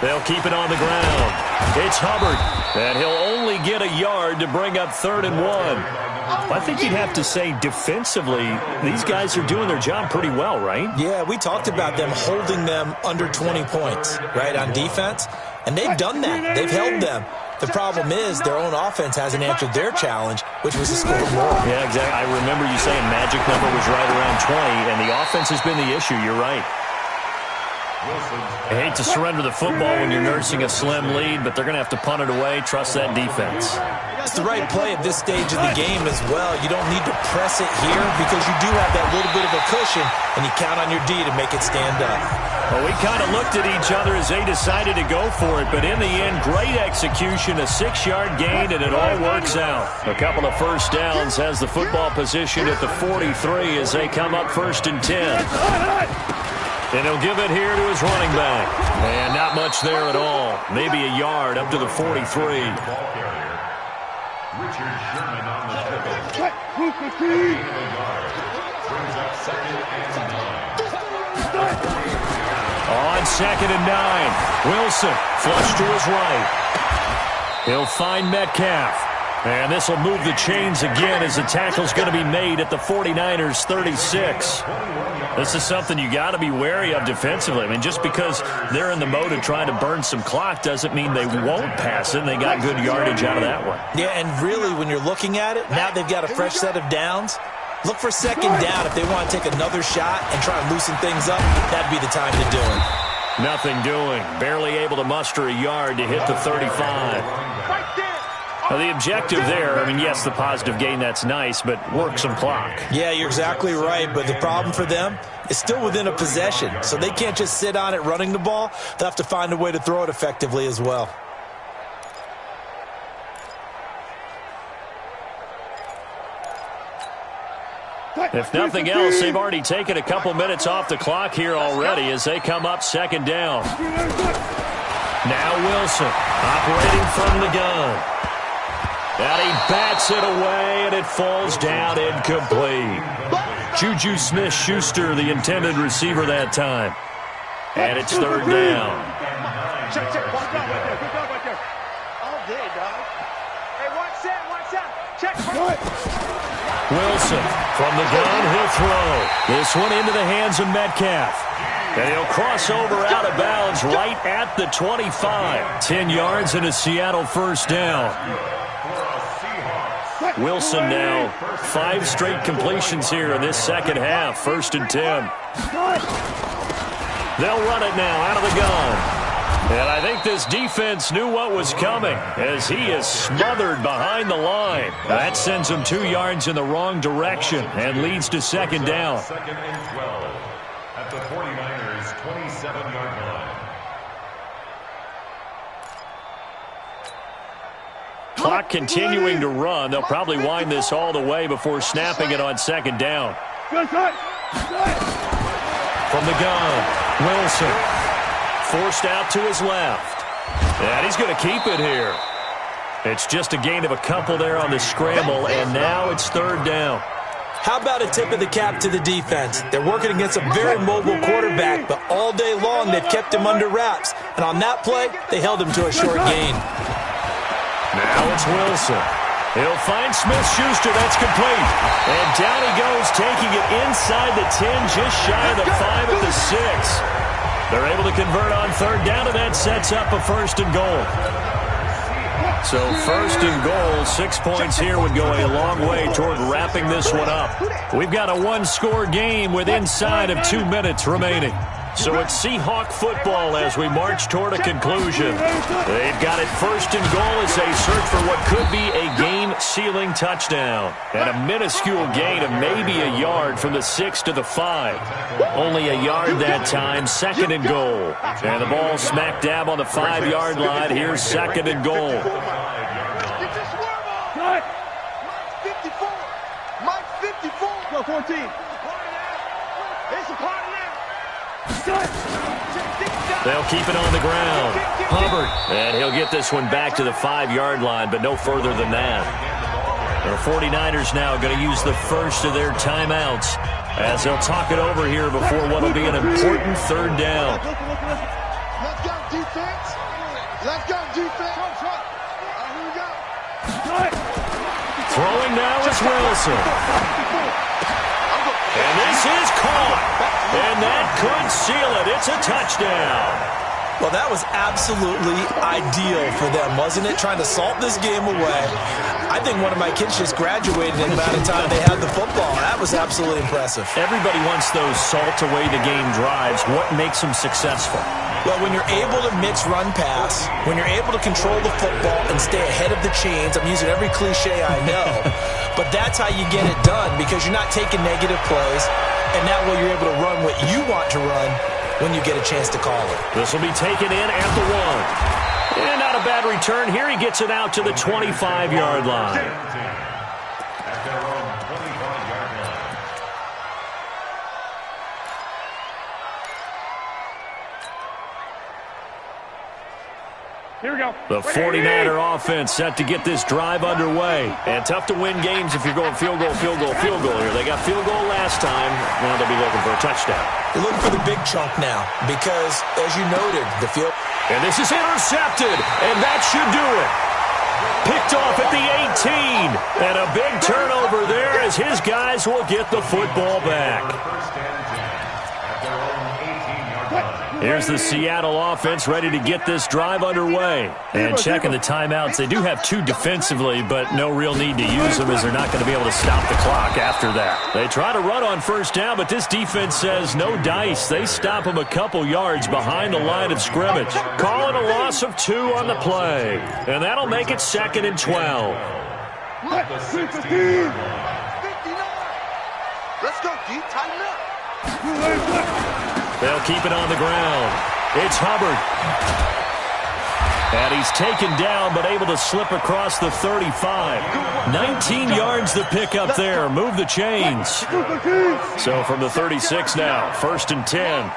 They'll keep it on the ground. It's Hubbard. And he'll only get a yard to bring up 3rd and 1. I think you'd have to say defensively, these guys are doing their job pretty well, right? Yeah, we talked about them holding them under 20 points, right, on defense. And they've done that. They've held them. The problem is their own offense hasn't answered their challenge, which was to score more. Yeah, exactly. I remember you saying magic number was right around 20, and the offense has been the issue. You're right. I hate to surrender the football when you're nursing a slim lead, but they're going to have to punt it away. Trust that defense. It's the right play at this stage of the game as well. You don't need to press it here because you do have that little bit of a cushion, and you count on your D to make it stand up. Well, we kind of looked at each other as they decided to go for it, but in the end, great execution, a 6-yard gain, and it all works out. A couple of 1st downs, has the football position at the 43 as they come up 1st and 10. And he'll give it here to his running back. And not much there at all. Maybe a yard up to the 43. Richard Sherman on the tackle. Brings up 2nd and 9. On 2nd and 9. Wilson flush to his right. He'll find Metcalf. And this will move the chains again as the tackle's going to be made at the 49ers 36. This is something you got to be wary of defensively. I mean, just because they're in the mode of trying to burn some clock doesn't mean they won't pass it, and they got good yardage out of that one. Yeah, and really, when you're looking at it, now they've got a fresh set of downs. Look for second down if they want to take another shot and try and loosen things up. That'd be the time to do it. Nothing doing. Barely able to muster a yard to hit the 35. Now, the objective there, I mean, yes, the positive gain, that's nice, but work some clock. Yeah, you're exactly right, but the problem for them is still within a possession, so they can't just sit on it running the ball. They'll have to find a way to throw it effectively as well. If nothing else, they've already taken a couple minutes off the clock here already as they come up second down. Now Wilson operating from the gun. And he bats it away, and it falls down incomplete. Juju Smith-Schuster, the intended receiver that time. And it's third down. Check. One dog right there. Good dog right there. All day, dog. Hey, watch that. Check. Wilson from the gun, he'll throw. This one into the hands of Metcalf. And he'll cross over out of bounds right at the 25. 10 yards and a Seattle first down. Wilson now 5 straight completions here in this second half. 1st and 10. They'll run it now out of the gun. And I think this defense knew what was coming as he is smothered behind the line. That sends him 2 yards in the wrong direction and leads to second down. 2nd and 12 at the 49ers 27-yard line. Clock continuing to run. They'll probably wind this all the way before snapping it on second down. From the gun, Wilson. Forced out to his left. And he's going to keep it here. It's just a gain of a couple there on the scramble, and now it's third down. How about a tip of the cap to the defense? They're working against a very mobile quarterback, but all day long they've kept him under wraps. And on that play, they held him to a short gain. Now it's Wilson. He'll find Smith-Schuster. That's complete. And down he goes, taking it inside the 10, just shy of the 5 at the 6. They're able to convert on third down, and that sets up a 1st and goal. So 1st and goal, 6 points here would go a long way toward wrapping this one up. We've got a 1-score game with inside of 2 minutes remaining. So it's Seahawk football as we march toward a conclusion. They've got it 1st and goal as they search for what could be a game-sealing touchdown. And a minuscule gain of maybe a yard from the 6 to the 5. Only a yard that time, 2nd and goal. And the ball smack dab on the 5-yard line. Here's 2nd and goal. Mike 54. Go 14. It's a party now. They'll keep it on the ground. Hubbard, and he'll get this one back to the 5-yard line, but no further than that. The 49ers now going to use the first of their timeouts as they'll talk it over here before what will be an important third down. Let's go, defense. Let's go, defense. Here we go. Throwing now is Wilson. And this is caught. And that could seal it. It's a touchdown. Well, that was absolutely ideal for them, wasn't it? Trying to salt this game away. I think one of my kids just graduated in the amount of time they had the football. That was absolutely impressive. Everybody wants those salt-away-the-game drives. What makes them successful? Well, when you're able to mix run-pass, when you're able to control the football and stay ahead of the chains, I'm using every cliche I know, but that's how you get it done because you're not taking negative plays, and that way you're able to run what you want to run when you get a chance to call it. This will be taken in at the 1. And not a bad return. Here he gets it out to the 25-yard line. Here we go. The 49er offense set to get this drive underway. And tough to win games if you're going field goal here. They got field goal last time. Now they'll be looking for a touchdown. They're looking for the big chunk now because, as you noted, the field... And this is intercepted, and that should do it. Picked off at the 18. And a big turnover there as his guys will get the football back. Here's the Seattle offense ready to get this drive underway. And checking the timeouts. They do have 2 defensively, but no real need to use them as they're not going to be able to stop the clock after that. They try to run on first down, but this defense says no dice. They stop them a couple yards behind the line of scrimmage. Calling a loss of 2 on the play. And that'll make it 2nd and 12. Let's go, D. Tighten up. They'll keep it on the ground. It's Hubbard. And he's taken down, but able to slip across the 35. 19 yards to pick up there. Move the chains. So from the 36 now, 1st and 10.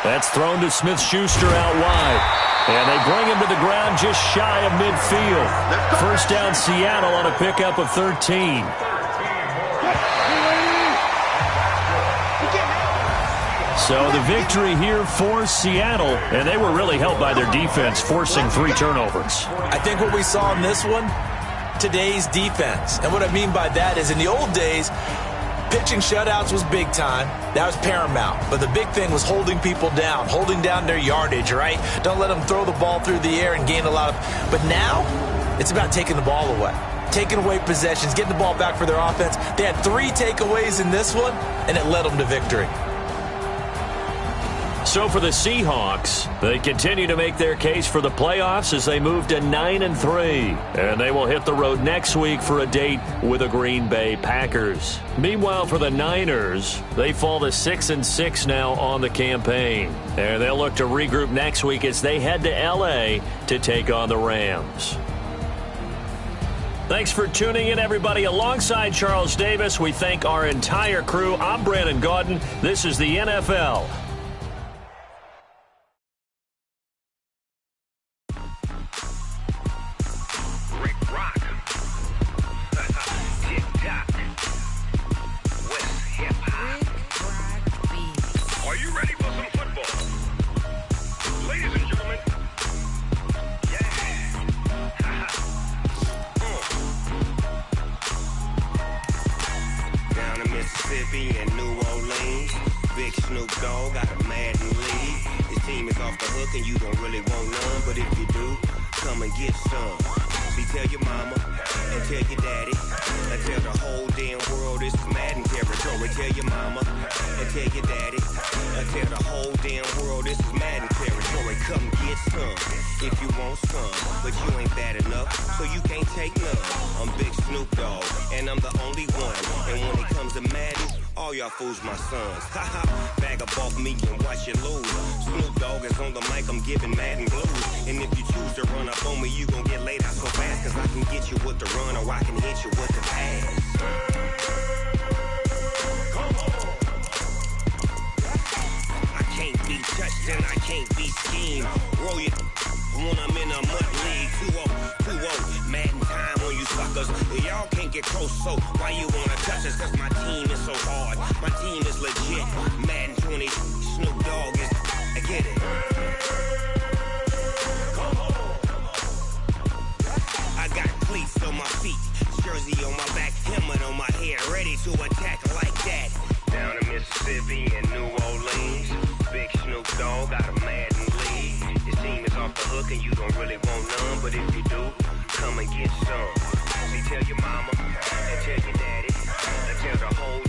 That's thrown to Smith-Schuster out wide. And they bring him to the ground just shy of midfield. First down Seattle on a pickup of 13. So the victory here for Seattle, and they were really helped by their defense, forcing 3 turnovers. I think what we saw in this one, today's defense. And what I mean by that is in the old days, pitching shutouts was big time. That was paramount. But the big thing was holding people down, holding down their yardage, right? Don't let them throw the ball through the air and gain a lot of... But now, it's about taking the ball away. Taking away possessions, getting the ball back for their offense. They had 3 takeaways in this one, and it led them to victory. So for the Seahawks, they continue to make their case for the playoffs as they move to 9-3. And they will hit the road next week for a date with the Green Bay Packers. Meanwhile, for the Niners, they fall to 6-6 now on the campaign. And they'll look to regroup next week as they head to L.A. to take on the Rams. Thanks for tuning in, everybody. Alongside Charles Davis, we thank our entire crew. I'm Brandon Gaudin. This is the NFL. Fools my sons. Bag up off me and watch you lose. Snoop Dogg is on the mic, I'm giving Madden blues. And if you choose to run up on me, you gon' get laid out so fast. Cause I can get you with the run or I can hit you with the pass. I can't be touched and I can't be schemed. Roll you when I'm in a mud league. 2-0, Madden time on you suckers. Y'all can't get close, so why you wanna touch us? Cause my team is so hard. My team is legit. Madden 20, Snoop Dogg is... I get it. I got cleats on my feet, jersey on my back, helmet on my head, ready to attack like that. Down in Mississippi and New Orleans, Big Snoop Dogg got a Madden lead. His team is off the hook and you don't really want none, but if you do, come and get some. See, tell your mama and tell your daddy, and tell the whole